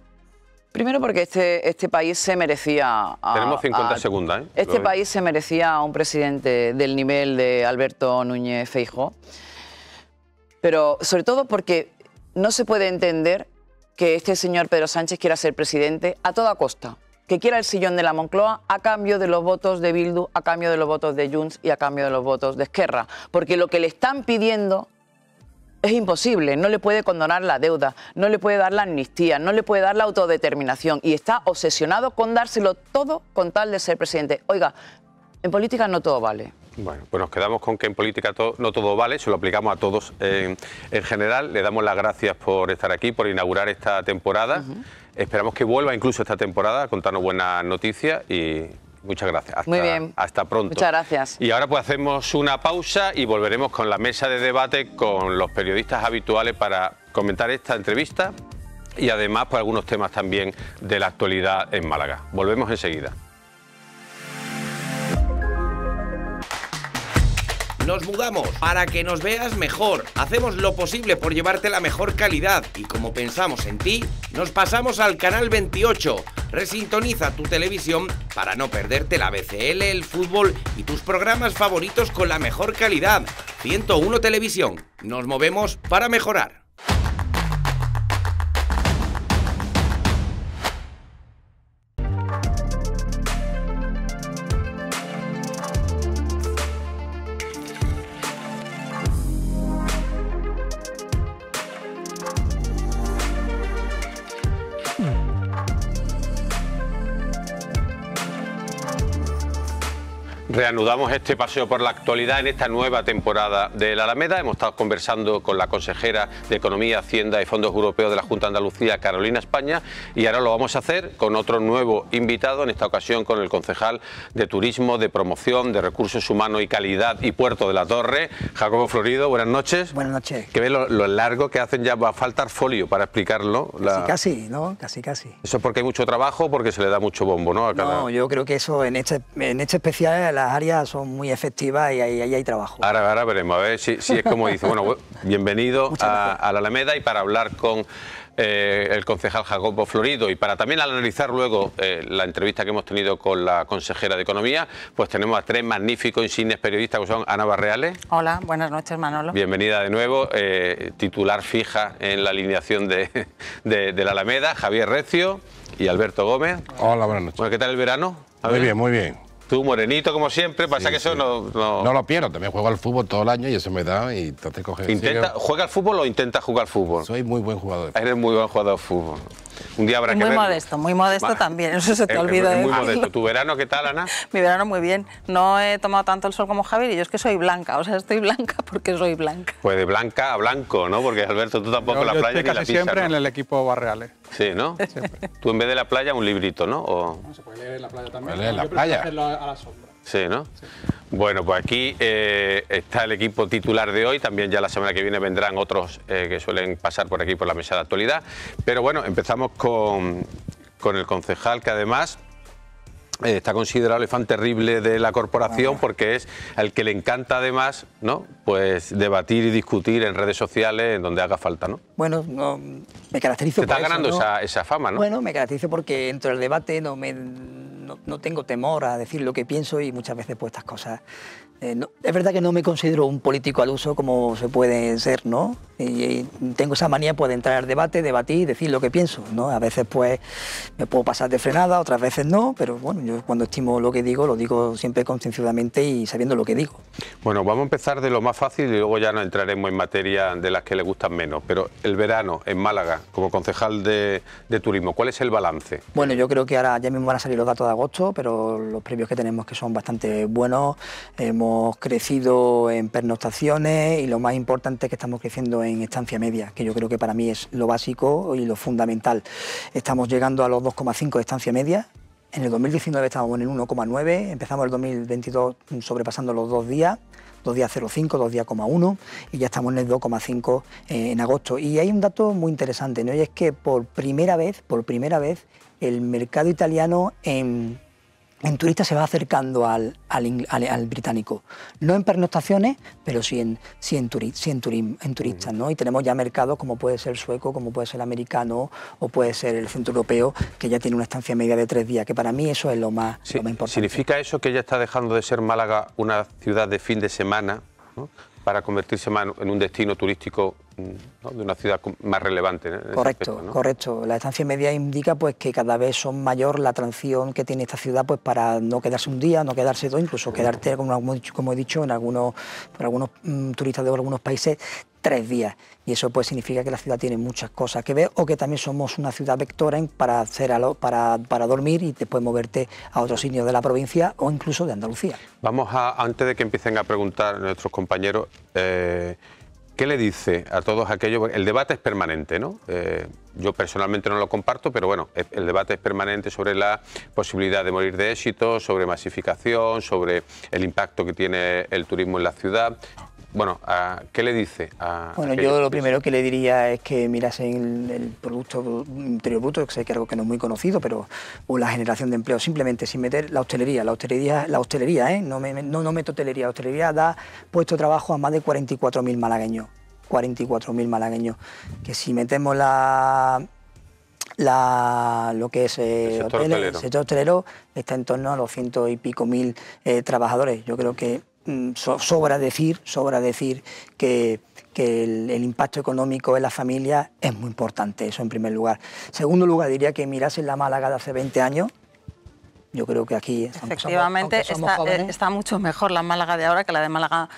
Primero porque este país se merecía... Tenemos 50 segundos, ¿eh? Este país se merecía a un presidente del nivel de Alberto Núñez Feijóo, pero sobre todo porque no se puede entender que este señor Pedro Sánchez quiera ser presidente a toda costa, que quiera el sillón de la Moncloa a cambio de los votos de Bildu, a cambio de los votos de Junts y a cambio de los votos de Esquerra. Porque lo que le están pidiendo es imposible, no le puede condonar la deuda, no le puede dar la amnistía, no le puede dar la autodeterminación y está obsesionado con dárselo todo con tal de ser presidente. Oiga, en política no todo vale. Bueno, pues nos quedamos con que en política no todo vale, se lo aplicamos a todos en general. Le damos las gracias por estar aquí, por inaugurar esta temporada. Esperamos que vuelva incluso esta temporada a contarnos buenas noticias y muchas gracias. Muy bien. Hasta pronto. Muchas gracias. Y ahora pues hacemos una pausa y volveremos con la mesa de debate con los periodistas habituales para comentar esta entrevista y además pues algunos temas también de la actualidad en Málaga. Volvemos enseguida. Nos mudamos para que nos veas mejor. Hacemos lo posible por llevarte la mejor calidad y como pensamos en ti, nos pasamos al canal 28. Resintoniza tu televisión para no perderte la BCL, el fútbol y tus programas favoritos con la mejor calidad. 101 Televisión. Nos movemos para mejorar. Reanudamos este paseo por la actualidad en esta nueva temporada de la Alameda. Hemos estado conversando con la consejera de Economía, Hacienda y Fondos Europeos de la Junta de Andalucía, Carolina España, y ahora lo vamos a hacer con otro nuevo invitado, en esta ocasión con el concejal de Turismo, de Promoción, de Recursos Humanos y Calidad y Puerto de la Torre, Jacobo Florido. Buenas noches. Buenas noches. Que ve lo largo que hacen ya, va a faltar folio para explicarlo. Casi, ¿no? Casi. ¿Eso es porque hay mucho trabajo o porque se le da mucho bombo, no? No, yo creo que eso en este especial las áreas son muy efectivas y ahí hay trabajo. Ahora veremos, a ver si es como dice. Bueno, bienvenido a la Alameda, y para hablar con el concejal Jacobo Florido y para también analizar luego la entrevista que hemos tenido con la consejera de Economía, pues tenemos a tres magníficos insignes periodistas que son Ana Barreales. Hola, buenas noches, Manolo. Bienvenida de nuevo, titular fija en la alineación de la Alameda, Javier Recio y Alberto Gómez. Hola, buenas noches. Bueno, ¿qué tal el verano? Muy bien, muy bien. Tú morenito como siempre, pasa que eso no... No lo pierdo, también juego al fútbol todo el año y eso me da y entonces coge... ¿Juega al fútbol o intenta jugar al fútbol? Soy muy buen jugador de fútbol. Eres muy buen jugador de fútbol. Un día habrá que ver. Muy modesto también, eso se te olvida de muy modesto. ¿Tu verano qué tal, Ana? Mi verano muy bien. No he tomado tanto el sol como Javier y yo es que soy blanca, o sea, estoy blanca porque soy blanca. Pues de blanca a blanco, ¿no? Porque Alberto, tú tampoco la playa ni la pizza, siempre ¿no? en el equipo Barreales. Sí, ¿no? Siempre. Tú en vez de la playa un librito, ¿no? No, se puede leer en la playa también. ¿Puede leer en la Yo prefiero playa? hacerlo a la sombra. Sí, ¿no? Sí. Bueno, pues aquí está el equipo titular de hoy, también ya la semana que viene vendrán otros que suelen pasar por aquí por la mesa de actualidad, pero bueno, empezamos con el concejal que además está considerado el fan terrible de la corporación porque es al que le encanta además, ¿no?, pues debatir y discutir en redes sociales en donde haga falta, ¿no? Bueno, no, me caracterizo por eso. Te está ganando, ¿no?, esa fama, ¿no? Bueno, me caracterizo porque dentro del debate no tengo temor a decir lo que pienso y muchas veces pues estas cosas... es verdad que no me considero un político al uso como se puede ser, ¿no? Y tengo esa manía pues, de entrar al debate, debatir y decir lo que pienso, ¿no? A veces pues me puedo pasar de frenada, otras veces no, pero bueno, yo cuando estimo lo digo siempre concienzudamente y sabiendo lo que digo. Bueno, vamos a empezar de lo más fácil y luego ya nos entraremos en materia de las que le gustan menos, pero el verano en Málaga, como concejal de turismo, ¿cuál es el balance? Bueno, yo creo que ahora ya mismo van a salir los datos de agosto, pero los previos que tenemos que son bastante buenos. Hemos crecido en pernoctaciones y lo más importante es que estamos creciendo en estancia media, que yo creo que para mí es lo básico y lo fundamental. Estamos llegando a los 2,5 de estancia media. En el 2019 estábamos en el 1,9, empezamos el 2022 sobrepasando los 2 días. 2 días 0,5, 2 días 0,1 y ya estamos en el 2,5 en agosto. Y hay un dato muy interesante, ¿no? Y es que por primera vez, el mercado italiano en turistas se va acercando al británico. No en pernoctaciones, pero sí en turistas, ¿no? Y tenemos ya mercados como puede ser el sueco, como puede ser el americano o puede ser el centro europeo, que ya tiene una estancia media de 3 días, que para mí eso es lo más importante. ¿Significa eso que ya está dejando de ser Málaga una ciudad de fin de semana, ¿no?, para convertirse en un destino turístico, ¿no?, de una ciudad más relevante, ¿no?, en correcto, ese aspecto, ¿no? Correcto. La estancia media indica pues que cada vez son mayor la atracción que tiene esta ciudad pues para no quedarse un día, no quedarse 2, incluso quedarte, como he dicho, por algunos turistas de algunos países, 3 días. Y eso pues significa que la ciudad tiene muchas cosas que ver o que también somos una ciudad vectora para dormir y después moverte a otros sitios de la provincia o incluso de Andalucía. Vamos antes de que empiecen a preguntar nuestros compañeros, ¿qué le dice a todos aquellos? El debate es permanente, ¿no? Yo personalmente no lo comparto, pero bueno, el debate es permanente sobre la posibilidad de morir de éxito, sobre masificación, sobre el impacto que tiene el turismo en la ciudad. Bueno, ¿qué le dice? Bueno, yo lo primero que le diría es que mirasen el Producto Interior Bruto, que sé que es algo que no es muy conocido, pero o la generación de empleo, simplemente sin meter la hostelería, no meto hotelería. La hostelería da puesto de trabajo a más de 44.000 malagueños. 44.000 malagueños. Que si metemos lo que es el sector hotelero, está en torno a los 100 y pico mil trabajadores. Yo creo que sobra decir que el impacto económico en la familia es muy importante, eso en primer lugar. En segundo lugar, diría que mirasen la Málaga de hace 20 años. Yo creo que aquí... Efectivamente, está mucho mejor la Málaga de ahora que la de Málaga,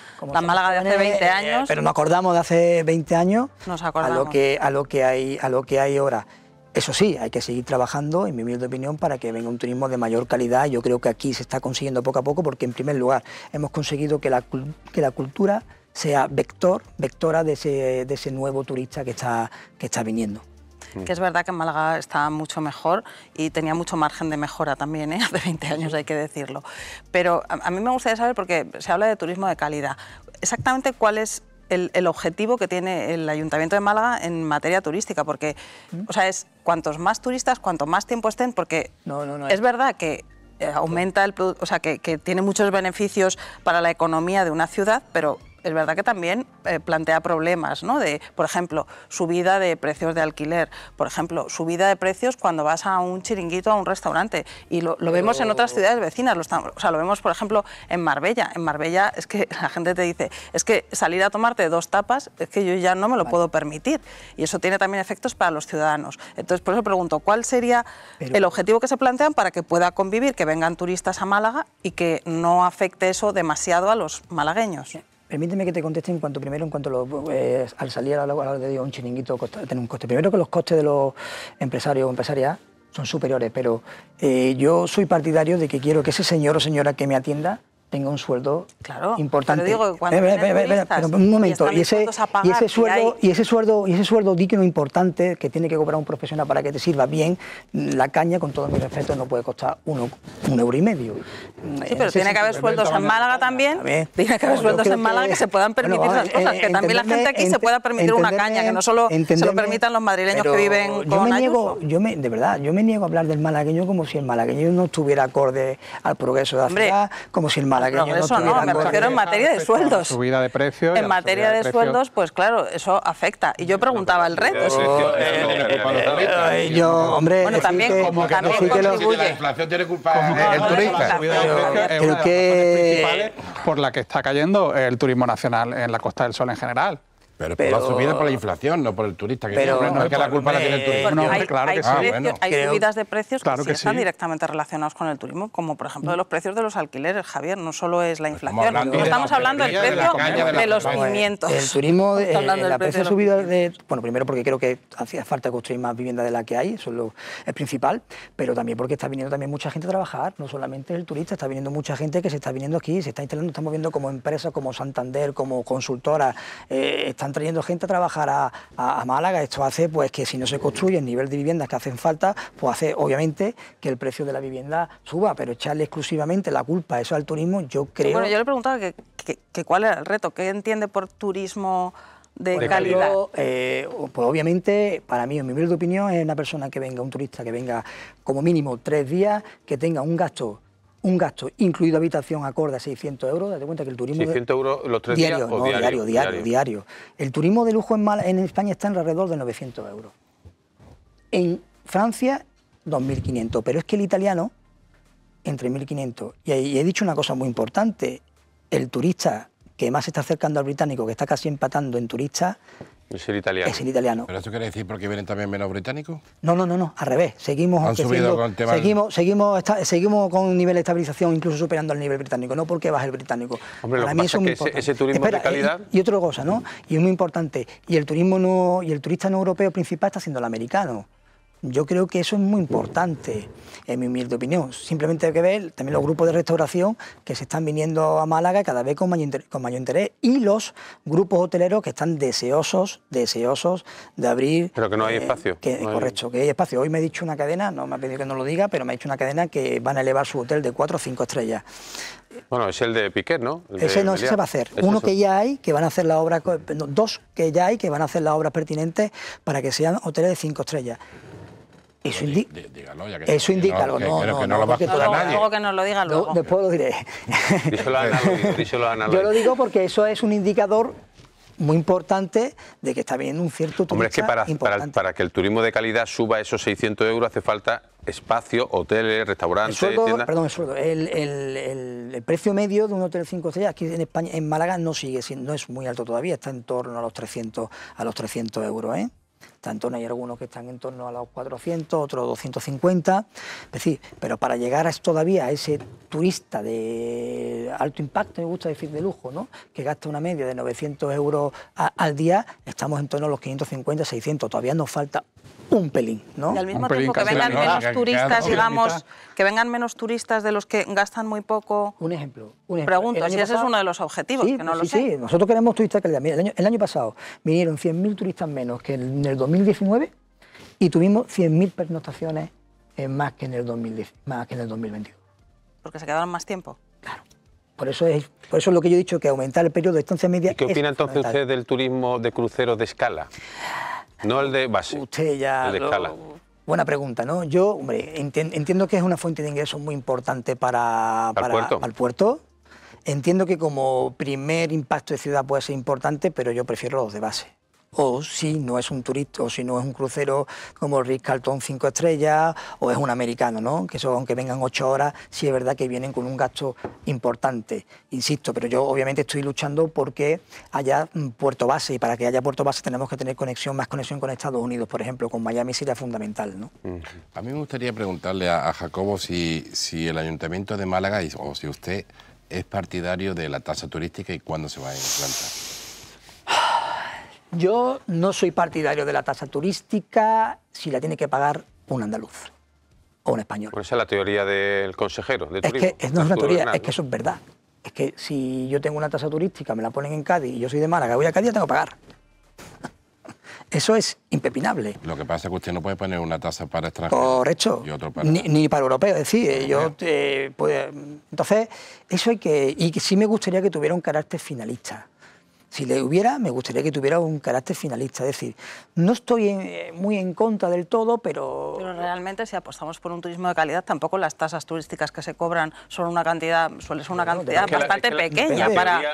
Málaga de hace 20 años. Pero nos acordamos de hace 20 años nos acordamos. a lo que hay ahora. Eso sí, hay que seguir trabajando, en mi humilde opinión, para que venga un turismo de mayor calidad. Yo creo que aquí se está consiguiendo poco a poco porque, en primer lugar, hemos conseguido que la cultura sea vectora de ese nuevo turista que está viniendo. Que es verdad que en Málaga está mucho mejor y tenía mucho margen de mejora también, ¿eh? Hace 20 años hay que decirlo. Pero a mí me gustaría saber, porque se habla de turismo de calidad, exactamente cuál es el objetivo que tiene el Ayuntamiento de Málaga en materia turística, porque o sea, es cuantos más turistas, cuanto más tiempo estén, porque es verdad que aumenta o sea, que tiene muchos beneficios para la economía de una ciudad, pero es verdad que también plantea problemas, ¿no? De, por ejemplo, subida de precios de alquiler, por ejemplo, subida de precios cuando vas a un chiringuito, a un restaurante, y lo vemos en otras ciudades vecinas, lo vemos, por ejemplo, en Marbella. En Marbella es que la gente te dice, es que salir a tomarte 2 tapas, es que yo ya no me lo puedo permitir, y eso tiene también efectos para los ciudadanos. Entonces, por eso pregunto, ¿cuál sería el objetivo que se plantean para que pueda convivir, que vengan turistas a Málaga y que no afecte eso demasiado a los malagueños? Permíteme que te conteste en cuanto al salir a la hora de un chiringuito tener un coste. Primero, que los costes de los empresarios o empresarias son superiores, pero yo soy partidario de que quiero que ese señor o señora que me atienda tenga un sueldo Claro, importante. pero digo que cuando vienen turistas pero un momento, y están dispuestos a pagar, y ese sueldo digno importante que tiene que cobrar un profesional para que te sirva bien, la caña, con todo mi respeto, no puede costar €1,50. Sí, pero tiene que haber sueldos en Málaga también. Tiene que haber sueldos en Málaga que se puedan permitir esas cosas, que también la gente aquí se pueda permitir una caña, que no solo se lo permitan los madrileños que viven con Ayuso. De verdad, yo me niego a hablar del malagueño como si el malagueño no estuviera acorde al progreso de la ciudad, como si el malagueño no estuviera me refiero en materia de sueldos. Subida de precios. En materia de sueldos, pues claro, eso afecta. Y yo preguntaba el reto. Bueno, también contribuye. La inflación tiene culpa el turista. Es una de las razones principales por la que está cayendo el turismo nacional en la Costa del Sol en general. Pero por la subida por la inflación, no por el turista. No es que la culpa la tiene el turista. Hay subidas de precios que sí están directamente relacionados con el turismo, como por ejemplo de los precios de los alquileres, Javier. No solo es la inflación. Estamos hablando del precio de los cimientos. El turismo, la precio subido bueno, primero porque creo que hacía falta construir más vivienda de la que hay, eso es el principal, pero también porque está viniendo también mucha gente a trabajar, no solamente el turista, está viniendo mucha gente que se está viniendo aquí, se está instalando, estamos viendo como empresas, como Santander, como consultoras, están trayendo gente a trabajar a Málaga. Esto hace pues que si no se construye el nivel de viviendas que hacen falta, pues hace obviamente que el precio de la vivienda suba, pero echarle exclusivamente la culpa a eso al turismo, yo creo... Bueno, yo le preguntaba que cuál era el reto, qué entiende por turismo de calidad. Pues obviamente, para mí, en mi humilde opinión, es una persona que venga, un turista que venga como mínimo 3 días, que tenga un gasto incluido habitación acorde a 600 euros. Date cuenta que el turismo... ¿600 euros los 3 días o diario? El turismo de lujo en España está alrededor de 900 euros. En Francia, 2.500. Pero es que el italiano, entre 1.500. Y he dicho una cosa muy importante. El turista que más se está acercando al británico, que está casi empatando en turistas... Es el italiano. ¿Pero eso quiere decir porque vienen también menos británicos? No, al revés. Seguimos con un nivel de estabilización, incluso superando el nivel británico, no porque baje el británico. Hombre, para mí es que ese turismo de calidad... Y otra cosa, ¿no? Y es muy importante, y el turista no europeo principal está siendo el americano. Yo creo que eso es muy importante, en mi humilde opinión. Simplemente hay que ver también los grupos de restauración que se están viniendo a Málaga cada vez con mayor interés, y los grupos hoteleros que están deseosos de abrir... Pero que no hay espacio. Correcto, que hay espacio. Hoy me ha dicho una cadena, no me ha pedido que no lo diga, pero me ha dicho una cadena que van a elevar su hotel de 4 o 5 estrellas. Bueno, es el de Piquet, ¿no? Ese se va a hacer. Uno que ya hay, que van a hacer la obra... dos que ya hay, que van a hacer las obras pertinentes para que sean hoteles de 5 estrellas. Eso indica algo. Luego que nos lo diga luego. Después lo diré. Díselo a Ana. Yo lo digo porque eso es un indicador muy importante de que está viendo un cierto turismo. Hombre, es que para que el turismo de calidad suba esos 600 euros hace falta espacio, hoteles, restaurantes, tiendas... Perdón, el sueldo. El precio medio de un hotel 5 estrellas aquí en España, en Málaga, no es muy alto todavía, está en torno a los 300 euros, ¿eh? Tanto hay algunos que están en torno a los 400, otros 250, es decir, pero para llegar todavía a ese turista de alto impacto, me gusta decir de lujo, ¿no?, que gasta una media de 900 euros al día, estamos en torno a los 550, 600, todavía nos falta un pelín, ¿no? Y al mismo tiempo que vengan menos turistas, digamos, que vengan menos turistas de los que gastan muy poco. Un ejemplo. Pregunto, si ese es uno de los objetivos, que no lo sé. Sí, nosotros queremos turistas de calidad. Mira, el año pasado vinieron 100.000 turistas menos que en el 2019 y tuvimos 100.000 pernoctaciones más que en el 2022. Porque se quedaron más tiempo. Claro. Por eso es lo que yo he dicho, que aumentar el periodo de estancia media. ¿Y qué opina entonces usted del turismo de cruceros de escala? No el de base, usted ya el de escala. Buena pregunta, ¿no? Yo, hombre, entiendo que es una fuente de ingresos muy importante para el puerto. Entiendo que como primer impacto de ciudad puede ser importante, pero yo prefiero los de base. O si no es un turista, o si no es un crucero como el Ritz-Carlton 5 estrellas, o es un americano, ¿no? Que eso, aunque vengan 8 horas, sí es verdad que vienen con un gasto importante, insisto, pero yo obviamente estoy luchando porque haya puerto base, y para que haya puerto base tenemos que tener más conexión con Estados Unidos, por ejemplo, con Miami sería fundamental, ¿no? A mí me gustaría preguntarle a Jacobo si el Ayuntamiento de Málaga, o si usted es partidario de la tasa turística y cuándo se va a implantar. Yo no soy partidario de la tasa turística si la tiene que pagar un andaluz o un español. Pues esa es la teoría del consejero de turismo. No es una teoría, es que eso es verdad. que si yo tengo una tasa turística, me la ponen en Cádiz y yo soy de Málaga, voy a Cádiz, tengo que pagar. Eso es impepinable. Lo que pasa es que usted no puede poner una tasa para extranjeros. Correcto. Y otro para... Ni para europeos, es decir, entonces, eso hay que... Y que sí me gustaría que tuviera un carácter finalista. Si le hubiera, me gustaría que tuviera un carácter finalista. Es decir, no estoy muy en contra del todo, pero... Pero realmente, si apostamos por un turismo de calidad, tampoco las tasas turísticas que se cobran son una cantidad, suele ser una cantidad bastante pequeña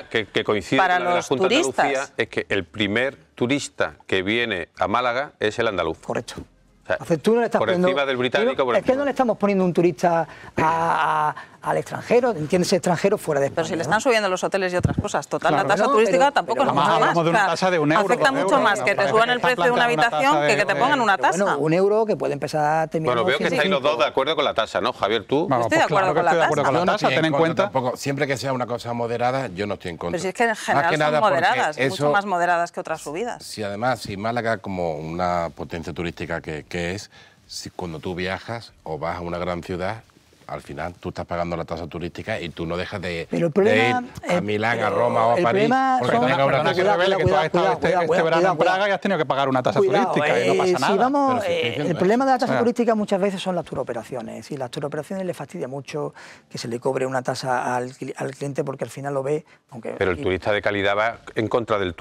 que coincide para con la de la los Junta de turistas. Andalucía, es que el primer turista que viene a Málaga es el andaluz. Correcto. O sea, Entonces, tú no le estás por poniendo, encima del británico. es que no le estamos poniendo un turista al extranjero, entiéndese extranjero fuera de España. Pero si le están subiendo los hoteles y otras cosas, total, Claro, la tasa no, turística pero- tampoco pero es mucho más. hablamos de una O sea, tasa de un euro, afecta 2 mucho euros, más que te parece suban que el están precio de una planteando una habitación tasa que te pongan una Pero tasa. bueno, un euro que puede empezar a terminar... Bueno, veo que estáis los 105. dos de acuerdo con la tasa, ¿no, Javier? Tú. Vamos, Estoy de pues acuerdo claro que con la estoy de acuerdo tasa. con la Yo no tasa, estoy ten en cuenta... tampoco, siempre que sea una cosa moderada, yo no estoy en contra. Pero si es que en Más general que son nada porque moderadas, mucho eso- más moderadas que otras subidas. Si además, si Málaga, como una potencia turística que es, si cuando tú viajas o vas a una gran ciudad, al final tú estás pagando la tasa turística y tú no dejas de, Pero el problema, de ir a Milán, a Roma o a el París. problema Porque son- tenga una Perdona que tasa. revele que tú has estado cuidado, este cuidado, verano cuidado, en Praga cuidado. y has tenido que pagar una tasa Cuidado, turística y no pasa nada. Si vamos, Pero si estoy diciendo, el problema de la tasa Ah. turística muchas veces son las turoperaciones. Y las turoperaciones le fastidia mucho que se le cobre una tasa al cliente porque al final lo ve, aunque Pero el turista de calidad va en contra del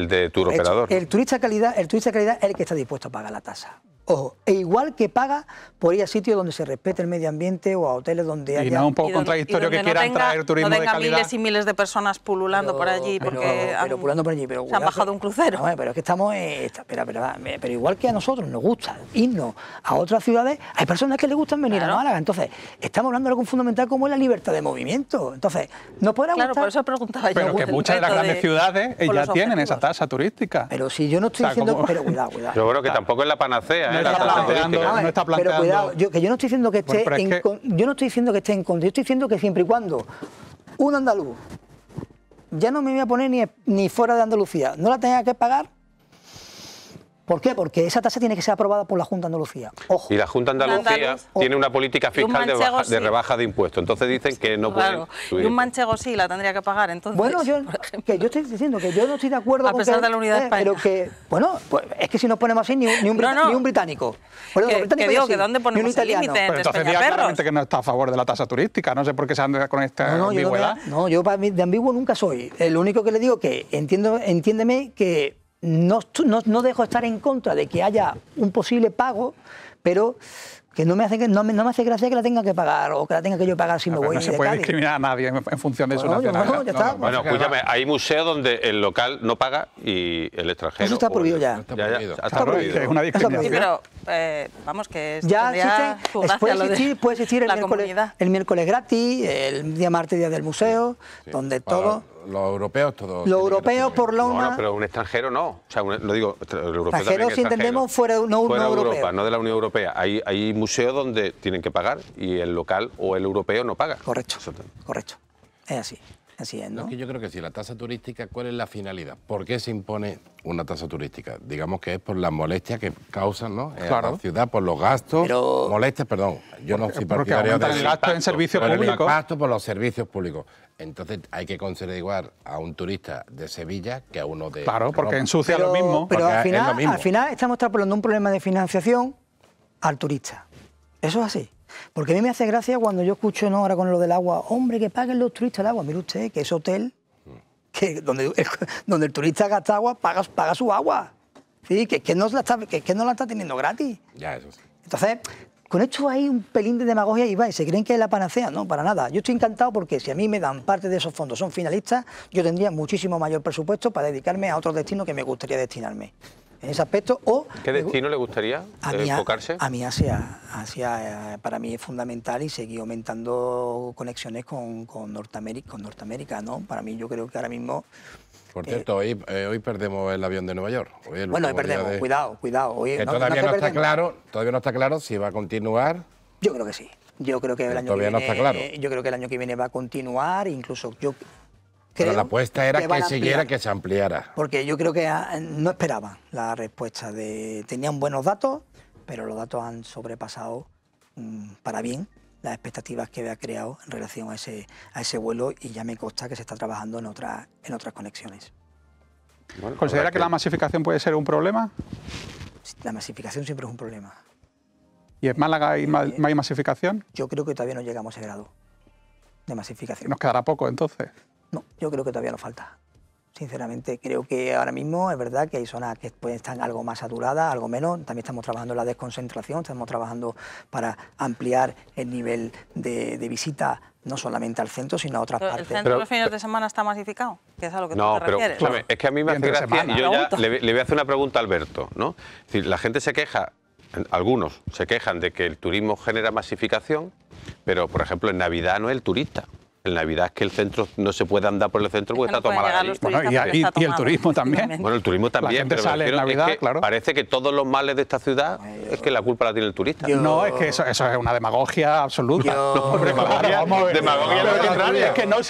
de tour operador. el turista de calidad es el que está dispuesto a pagar la tasa. Ojo, e igual que paga por ir a sitios donde se respete el medio ambiente o a hoteles donde Y haya... no es un poco Y donde- contradictorio y que donde quieran traer turismo no de tengan calidad. miles y miles de personas pululando por allí porque pero pululando por allí, pero se han cuidado bajado que- un crucero. No, pero es que estamos... pero igual que a nosotros nos gusta irnos a otras ciudades, hay personas que les gustan venir Claro. a Málaga. Entonces, estamos hablando de algo fundamental como es la libertad de movimiento. Entonces, nos podrá Claro, gustar... por eso preguntaba yo. Pero que el muchas de las reto grandes ciudades con ya los tienen esa objetivos. tasa turística. Pero si yo no estoy O sea, diciendo... como- Pero cuidado. Pero bueno, que tampoco es la panacea, No ¿eh? La está tasa planteando- turística. no está Pero planteando- cuidado, que yo no estoy diciendo que esté Bueno, pero es que- yo no estoy diciendo que esté en contra, yo estoy diciendo que siempre y cuando un andaluz, ya no me voy a poner ni fuera de Andalucía, no la tenga que pagar. ¿Por qué? Porque esa tasa tiene que ser aprobada por la Junta de Andalucía. Ojo. Y la Junta de Andalucía andaluz. tiene una política Y un fiscal de, manchego de sí. rebaja de impuestos. Entonces dicen que no pueden Claro. Y subir. un manchego sí la tendría que pagar, entonces. Bueno, yo por ejemplo. estoy diciendo que yo no estoy de acuerdo A con pesar que, de la unidad de España. pero que, bueno, pues es que si nos ponemos así, ni un británico. Perdón, Que británico digo ya que sí, ¿dónde ni un ponemos el italiano. límite? Pero entonces diga Despeñaperros. claramente que no está a favor de la tasa turística. No sé por qué se anda con esta No, ambigüedad. yo para mí de ambiguo nunca soy. Lo único que le digo que entiéndeme que no dejo estar en contra de que haya un posible pago, pero que no me hace gracia que la tenga que pagar o que la tenga que yo pagar si me Pero voy no se de puede Cádiz. discriminar a nadie en función de su Bueno, nacionalidad. ya está. Bueno, escúchame, hay museos donde el local no paga y el extranjero... Eso está prohibido ya. Está Ya, prohibido. está Claro, prohibido. que es una Sí, discriminación. pero vamos, que esto Ya tendría existe, su gracia, lo de puede existir la comunidad. el miércoles gratis, el día martes, día del museo, donde Para todo... Los europeos, todos. Los europeos por No, norma... no, pero un extranjero no. O sea, lo digo, el europeo Extranjero, también es si entendemos, fuera fuera de europeo. Europa, no de la Unión Europea. Hay museos donde tienen que pagar y el local o el europeo no paga. Correcto, Eso correcto. Es así es, No, ¿no? es que yo creo que sí, la tasa turística, ¿cuál es la finalidad? ¿Por qué se impone una tasa turística? Digamos que es por las molestias que causan, ¿no? En Claro. la ciudad, por los gastos. Pero- Molestias, perdón. Yo no soy Porque partidario aumentan de el gasto en servicios por el públicos. gasto por los servicios públicos. Entonces hay que considerar igual a un turista de Sevilla que a uno de Claro, porque Roma. ensucia lo mismo. Pero Porque al es lo final, mismo. estamos extrapolando un problema de financiación al turista. Eso es así. Porque a mí me hace gracia cuando yo escucho ahora con lo del agua, hombre, que paguen los turistas el agua. Mire usted, que ese hotel, donde el turista gasta agua, paga su agua. Sí, que no la está teniendo gratis. Ya, eso sí. Entonces, con esto hay un pelín de demagogia y va, y se creen que es la panacea. No, para nada. Yo estoy encantado porque si a mí me dan parte de esos fondos, son finalistas, yo tendría muchísimo mayor presupuesto para dedicarme a otros destinos que me gustaría destinarme. En ese aspecto, o... ¿Qué destino le gustaría enfocarse? A mí Asia para mí es fundamental y seguir aumentando conexiones con Norteamérica, ¿no? Para mí yo creo que ahora mismo... Por cierto, hoy perdemos el avión de Nueva York. Hoy es el Bueno, hoy último día perdemos, de- cuidado. Hoy, Que todavía no está claro si va a continuar. Yo creo que sí. Yo creo que el año Todavía que no viene, está claro. Yo creo que el año que viene va a continuar, incluso yo Pero creo la apuesta era van que a siguiera, ampliar. que se ampliara. Porque yo creo que no esperaban la respuesta tenían buenos datos, pero los datos han sobrepasado para bien las expectativas que ha creado en relación a ese vuelo, y ya me consta que se está trabajando en otras conexiones. Bueno, ¿Considera que la masificación puede ser un problema? La masificación siempre es un problema. ¿Y en Málaga hay masificación? Yo creo que todavía no llegamos a ese grado de masificación. ¿Nos quedará poco entonces? No, yo creo que todavía nos falta. Sinceramente, creo que ahora mismo es verdad que hay zonas que pueden estar algo más saturadas, algo menos. También estamos trabajando en la desconcentración, estamos trabajando para ampliar el nivel de visita, no solamente al centro, sino a otras Pero partes. ¿el centro los fines de semana está masificado? Que es a lo que tú No, te pero refieres. escúchame, es que a mí me hace Entre gracia, semana. y yo ya le voy a hacer una pregunta a Alberto, ¿no? Es decir, la gente se queja, algunos se quejan de que el turismo genera masificación, pero, por ejemplo, en Navidad no es el turista. En Navidad es que el centro no se puede andar por el centro porque Es que está no todo pueden mal llegar allí. los Bueno, turistas porque está y el tomado. turismo también. Bueno, el turismo también, gente pero me sale en refiero, es Navidad, que claro. parece que todos los males de esta ciudad es que la culpa la tiene el turista. No, es que eso es una demagogia absoluta. Yo- Demagogia Pero lo que contrario. es que no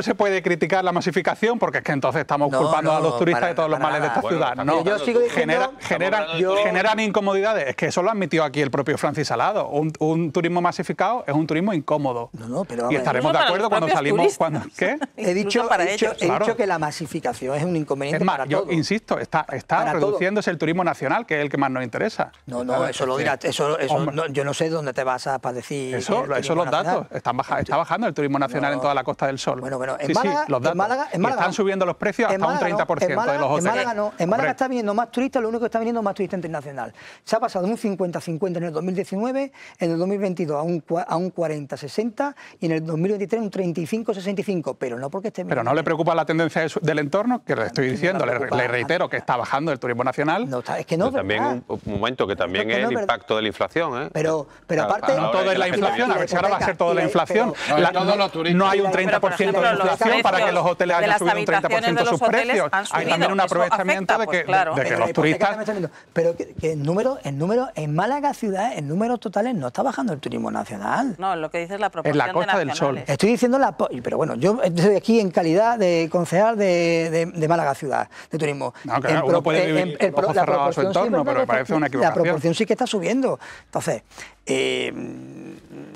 se puede criticar la masificación, porque es que entonces estamos No, culpando a no, los turistas para- de todos los para males de esta nada. ciudad. Bueno, No, yo sigo diciendo- generan incomodidades. Es que eso lo admitió aquí el propio Francis Salado. Un turismo masificado es un turismo incómodo. No, pero Y vamos, estaremos de Incluso para acuerdo los cuando propios salimos. turistas. ¿Qué? He dicho, Incluso para he dicho- ellos. he dicho Claro. que la masificación es un inconveniente Es más, para yo todos. insisto, está Para reduciéndose el turismo nacional, que es el que más nos interesa. No, eso lo dirás. Hombre. Yo no sé dónde te vas a para decir. Eso el turismo los datos. nacional. Está bajando el turismo nacional No. en toda la Costa del Sol. Bueno, en Sí, Málaga, los datos. en Málaga, Y están subiendo los precios en hasta un Málaga no, 30% en Málaga, de los hoteles. En Málaga no. En Málaga Hombre, está viniendo más turistas, lo único que está viniendo más turista internacional. Se ha pasado de un 50-50 en el 2019, en el 2022 a un 40-60 y en el 2023 un 35-65, pero no porque esté Pero no le preocupa la tendencia del entorno, que le estoy diciendo, preocupa. le reitero que está bajando el turismo nacional. No, es que no, Pero también ¿verdad? un momento que también Es que es no el es verdad. impacto de la inflación, ¿eh? Pero aparte... No todo es la inflación, a ver si ahora va a ser todo la inflación. No, todos los turistas. No hay un Pero, 30% por ejemplo, de los inflación para que precios los hoteles de hayan las subido un habitaciones 30% de sus los hoteles precios. han Hay subido. también un Eso aprovechamiento afecta, de que, pues claro. de que Pero los la hipoteca turistas... también está subiendo. Pero que en número, en Málaga ciudad, en números totales no está bajando el turismo nacional. No, lo que dice es la En proporción la Costa de del Sol. nacionales. Estoy diciendo pero bueno, yo estoy aquí en calidad de concejal de Málaga ciudad de turismo. No, claro, uno puede vivir con ojos cerrados a su entorno, pero me parece una La equivocación. proporción sí que está subiendo. Entonces,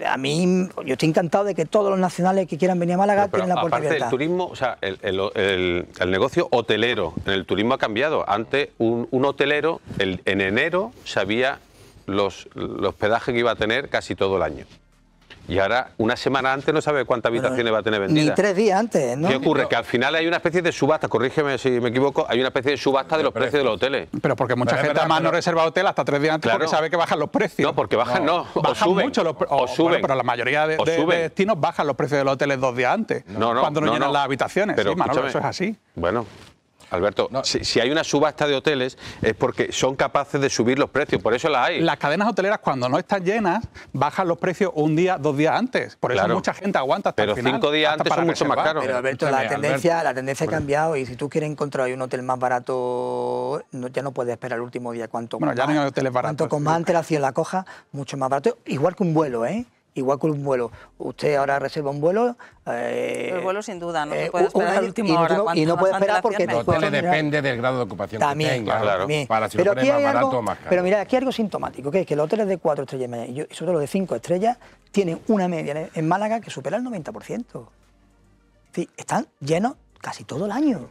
a mí, yo estoy encantado de que todos los nacionales que quieran venir a Málaga Pero tienen la puerta aparte del abierta. turismo, o sea, el negocio hotelero en el turismo ha cambiado. Antes, un hotelero en enero sabía los hospedajes que iba a tener casi todo el año. Y ahora, una semana antes, no sabe cuántas habitaciones va a tener vendidas. Ni 3 días antes, ¿no? ¿Qué ocurre? Que al final hay una especie de subasta, corrígeme si me equivoco, hay una especie de subasta de los precios de los hoteles. Pero porque mucha Pero es gente verdad, además no pero- reserva hotel hasta 3 días antes Claro. porque sabe que bajan los precios. No, porque bajan no, o Bajan suben. mucho o suben. Bueno, pero la mayoría de suben. destinos bajan los precios de los hoteles 2 días antes. Cuando no llenan las habitaciones. Pero Sí, Manolo, escúchame, eso es así. Bueno, Alberto, No. si hay una subasta de hoteles es porque son capaces de subir los precios, por eso la hay. Las cadenas hoteleras, cuando no están llenas, bajan los precios 1 día, 2 días antes. Por eso Claro. mucha gente aguanta hasta Pero el final. 5 días hasta antes para son mucho más reservar. caros. Pero Alberto, Escúchame, la tendencia ha cambiado y si tú quieres encontrar un hotel más barato, ya no puedes esperar el último día. Cuanto Bueno, ya no hay hoteles baratos. Cuanto con más antelación la coja, mucho más barato. Igual que un vuelo, ¿eh? Igual que un vuelo. Usted ahora reserva un vuelo... El vuelo sin duda, no se puede esperar a la última y no- hora. y no Cuanto puede más esperar porque antelación, Los mejor. hoteles depende del grado de ocupación También, que tenga. claro. también. Para si lo Pero pones aquí más hay barato algo, o más caro. pero mira, aquí hay algo sintomático, que es que los hoteles de 4 estrellas y sobre todo los de 5 estrellas tienen una media en Málaga que supera el 90%. Es decir, están llenos casi todo el año.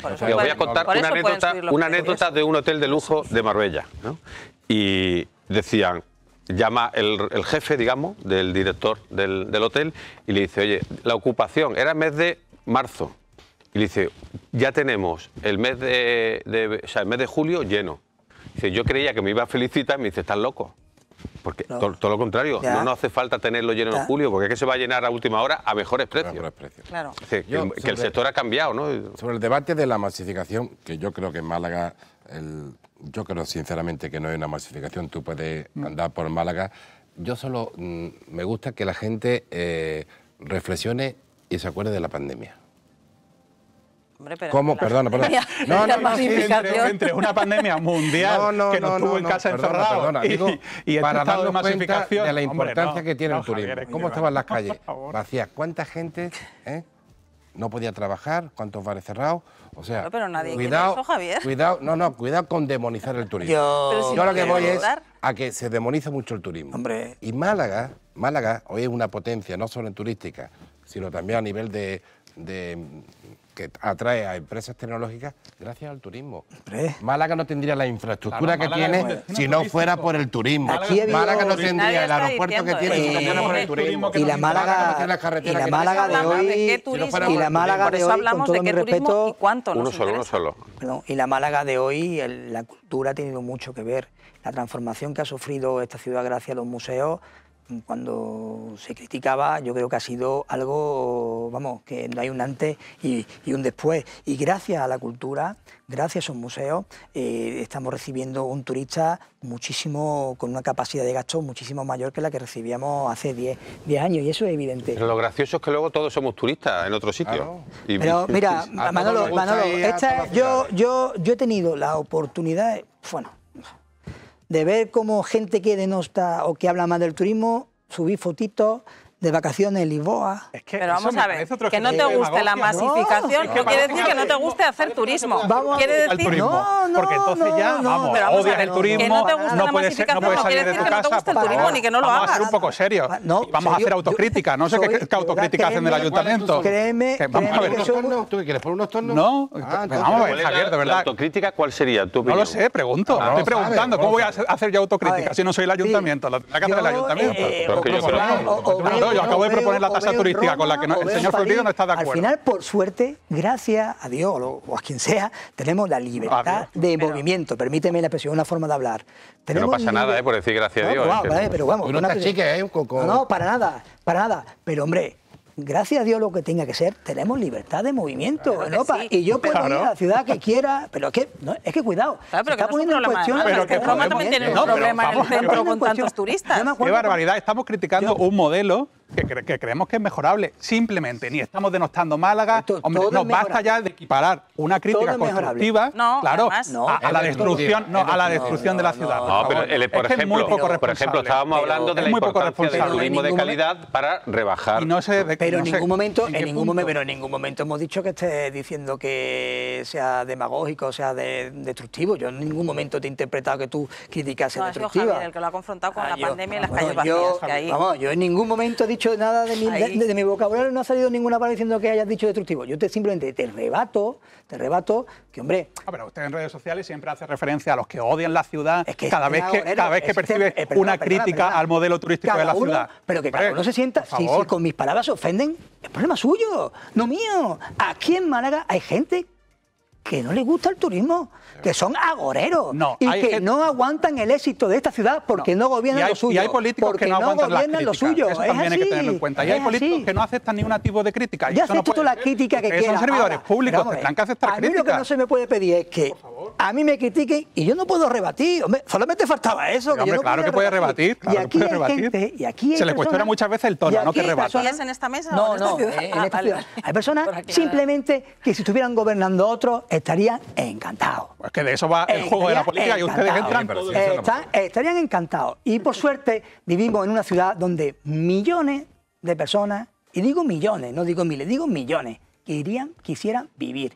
Por eso Os voy pueden- a contar por una eso pueden subir los anécdota precios. de un hotel de lujo de Marbella, ¿no? Y decían, llama el jefe, digamos, del director del hotel y le dice, oye, la ocupación era el mes de marzo. Y le dice, ya tenemos el mes el mes de julio lleno. Dice, yo creía que me iba a felicitar y me dice, estás loco. Porque No. todo lo contrario, Ya. no hace falta tenerlo lleno en Ya. julio, porque es que se va a llenar a última hora a mejores precios. Mejores precios. Claro. Es decir, Yo, que el sobre- sector ha cambiado, ¿no? Sobre el debate de la masificación, que yo creo que en Málaga, yo creo sinceramente que no hay una masificación, tú puedes andar por Málaga. Yo solo me gusta que la gente reflexione y se acuerde de la pandemia. Hombre, pero ¿Cómo? la Perdona, pandemia, no, la no, masificación. Entre una pandemia mundial que nos tuvo en casa encerrados digo, y este para estado de darnos cuenta masificación. de la Hombre, importancia no, que tiene no, el turismo. Javier, es que ¿Cómo va. estaban las calles Por favor. vacías? ¿Cuánta gente no podía trabajar? ¿Cuántos bares cerrados? O sea, No, pero nadie quiere cuidado, eso, Javier. cuidado con demonizar el turismo. Yo- Pero si Yo no lo que quiere voy es ayudar. a que se demoniza mucho el turismo. Hombre. Y Málaga Málaga hoy es una potencia, no solo en turística, sino también a nivel de que atrae a empresas tecnológicas gracias al turismo. Málaga no tendría la infraestructura que tiene si no fuera por el turismo. Málaga no tendría el aeropuerto que tiene si no fuera por el turismo. Y la Málaga de hoy, por eso hablamos de qué turismo y cuánto. Uno solo. Perdón, y la Málaga de hoy, la cultura ha tenido mucho que ver. La transformación que ha sufrido esta ciudad gracias a los museos, cuando se criticaba, yo creo que ha sido algo, vamos, que no hay un antes y un después. Y gracias a la cultura, gracias a esos museos, estamos recibiendo un turista muchísimo, con una capacidad de gasto muchísimo mayor que la que recibíamos hace 10 años, y eso es evidente. Pero lo gracioso es que luego todos somos turistas en otro sitio. Claro. Pero mira, Manolo, yo he tenido la oportunidad, de ver cómo gente que denota o que habla más del turismo, subir fotitos de vacaciones en Lisboa. Pero vamos a ver, que no te guste la masificación no quiere decir que no te guste hacer turismo. Quiere decir porque entonces odias el turismo, que no te guste la masificación no quiere decir que no te guste el turismo ni que no lo hagas. Vamos a ser un poco serios. Vamos a hacer autocrítica. No sé qué autocrítica hacen del ayuntamiento. Créeme, ¿Tú qué quieres? ¿Por unos tornos? No, vamos a ver, Javier, de verdad. ¿La autocrítica cuál sería tu opinión? No lo sé, pregunto. Estoy preguntando. ¿Cómo voy a hacer yo autocrítica si no soy el ayuntamiento? La tendrá que hacer el ayuntamiento. Yo acabo de proponer la tasa turística con la que el señor Florido no está de acuerdo. Al final, por suerte, gracias a Dios o a quien sea, tenemos la libertad de movimiento. Permíteme la expresión, una forma de hablar. Que no pasa nada, por decir gracias a Dios. Pero vamos. No, para nada. Pero, hombre, gracias a Dios lo que tenga que ser, tenemos libertad de movimiento, ¿no? Y yo puedo ir a la ciudad que quiera, pero es que cuidado. Claro, pero que está poniendo en cuestión. Pero que Roma también tiene un problema en el centro con tantos turistas. Qué barbaridad, estamos criticando un modelo que creemos que es mejorable, simplemente, ni estamos denostando Málaga, hombre, nos basta ya de equiparar una crítica constructiva, claro, a la destrucción de la ciudad. No, pero por ejemplo, estábamos hablando de la importancia del turismo de calidad para rebajar. Pero en ningún momento hemos dicho que esté diciendo que sea demagógico, sea destructivo. Yo en ningún momento te he interpretado que tú criticas ser destructiva. Javier, el que lo ha confrontado con la pandemia y las calles vacías. Yo en ningún momento he dicho nada de mi vocabulario, no ha salido ninguna palabra diciendo que hayas dicho destructivo. Yo simplemente te rebato que, hombre... pero usted en redes sociales siempre hace referencia a los que odian la ciudad cada vez que percibe una crítica al modelo turístico de la ciudad. Pero que cada uno se sienta, si con mis palabras se ofenden, es problema suyo, no mío. Aquí en Málaga hay gente que no le gusta el turismo, que son agoreros y que no aguantan el éxito de esta ciudad porque no gobiernan lo suyo. Y hay políticos que no aguantan las críticas. Lo suyo. Eso también hay que tenerlo en cuenta. Y hay políticos que no aceptan ningún tipo de crítica. Ya acepto toda la crítica que quieras. Son servidores públicos, tendrán que aceptar críticas. A mí lo que no se me puede pedir es que a mí me critiquen y yo no puedo rebatir. Hombre, solamente faltaba eso. Hombre, claro que puede rebatir. Y aquí hay gente, y aquí se le cuestiona muchas veces el tono, no que rebata. ¿Hay en esta mesa? No, en esta ciudad. Hay personas simplemente que si estuvieran gobernando otros estarían encantados. Pues que de eso va el juego de la política y ustedes entran. Estarían encantados. Y por suerte vivimos en una ciudad donde millones de personas, y digo millones, no digo miles, digo millones, quisieran vivir.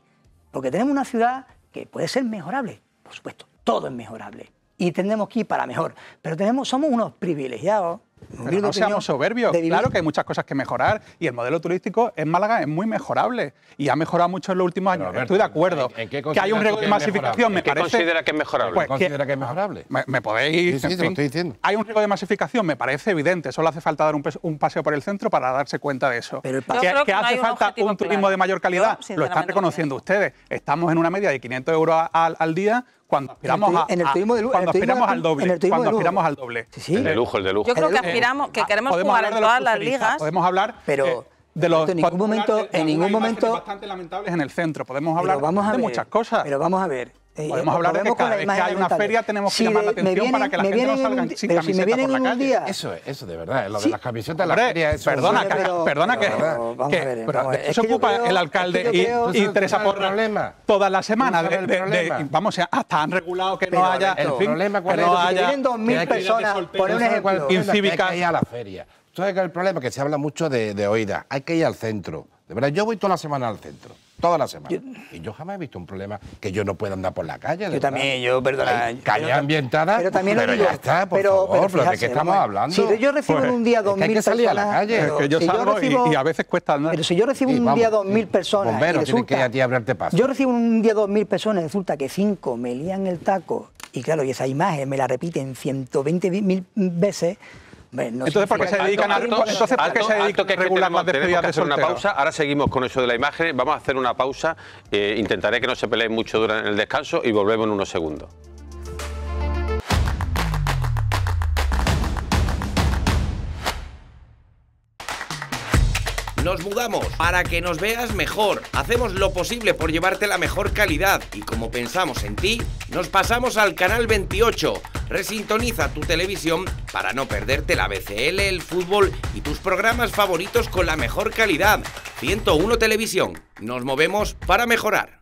Porque tenemos una ciudad que puede ser mejorable, por supuesto, todo es mejorable. Y tenemos que ir para mejor. Pero somos unos privilegiados. Pero no seamos soberbios, claro que hay muchas cosas que mejorar y el modelo turístico en Málaga es muy mejorable y ha mejorado mucho en los últimos años. Estoy de acuerdo que hay un riesgo de masificación, me parece. ¿Qué considera que es mejorable? ¿Qué considera que es mejorable? Me podéis... Sí, te lo estoy diciendo. Hay un riesgo de masificación, me parece evidente, solo hace falta dar un paseo por el centro para darse cuenta de eso. Pero que hace falta un turismo de mayor calidad, lo están reconociendo ustedes. Estamos en una media de 500 euros al día cuando aspiramos al doble. El de lujo. Yo creo que aspiramos, que queremos jugar en todas las ligas. Podemos hablar de los en ningún momento bastante lamentables en el centro. Podemos hablar de muchas cosas. Pero vamos a ver. Podemos hablar de que cada vez que hay una feria tenemos que llamar la atención para que la gente no salga sin camiseta por la calle. Eso de verdad, lo de las camisetas de la feria. Perdona que se ocupa el alcalde y Teresa Porra todas las semanas. Vamos, hasta han regulado que no haya... El problema cuál es, que vienen 2.000 personas, por un ejemplo, incívicas. Hay que ir a la feria. ¿Sabes que el problema es que se habla mucho de oídas? Hay que ir al centro. De verdad, yo voy toda la semana al centro. toda la semana. Y yo jamás he visto un problema que yo no pueda andar por la calle. Yo también, perdona. Calle ambientada, pero también pero ya está, por favor, fíjate, ¿de qué estamos hablando? Si yo recibo en un día 2.000 personas... hay que salir a la calle. Es que yo salgo y a veces cuesta andar. Pero si yo recibo un día 2.000 personas... Bomberos tienen que ir a ti a abrirte paso. Yo recibo un día 2.000 personas, resulta que 5 me lían el taco, y claro, y esa imagen me la repiten 120.000 veces... Bueno, entonces, ¿por qué se dedican a regular las despedidas de soltero? Una pausa. Ahora seguimos con eso de la imagen. Vamos a hacer una pausa. Intentaré que no se peleen mucho durante el descanso y volvemos en unos segundos. Nos mudamos para que nos veas mejor. Hacemos lo posible por llevarte la mejor calidad y como pensamos en ti, nos pasamos al canal 28. Resintoniza tu televisión para no perderte la BCL, el fútbol y tus programas favoritos con la mejor calidad. 101 Televisión. Nos movemos para mejorar.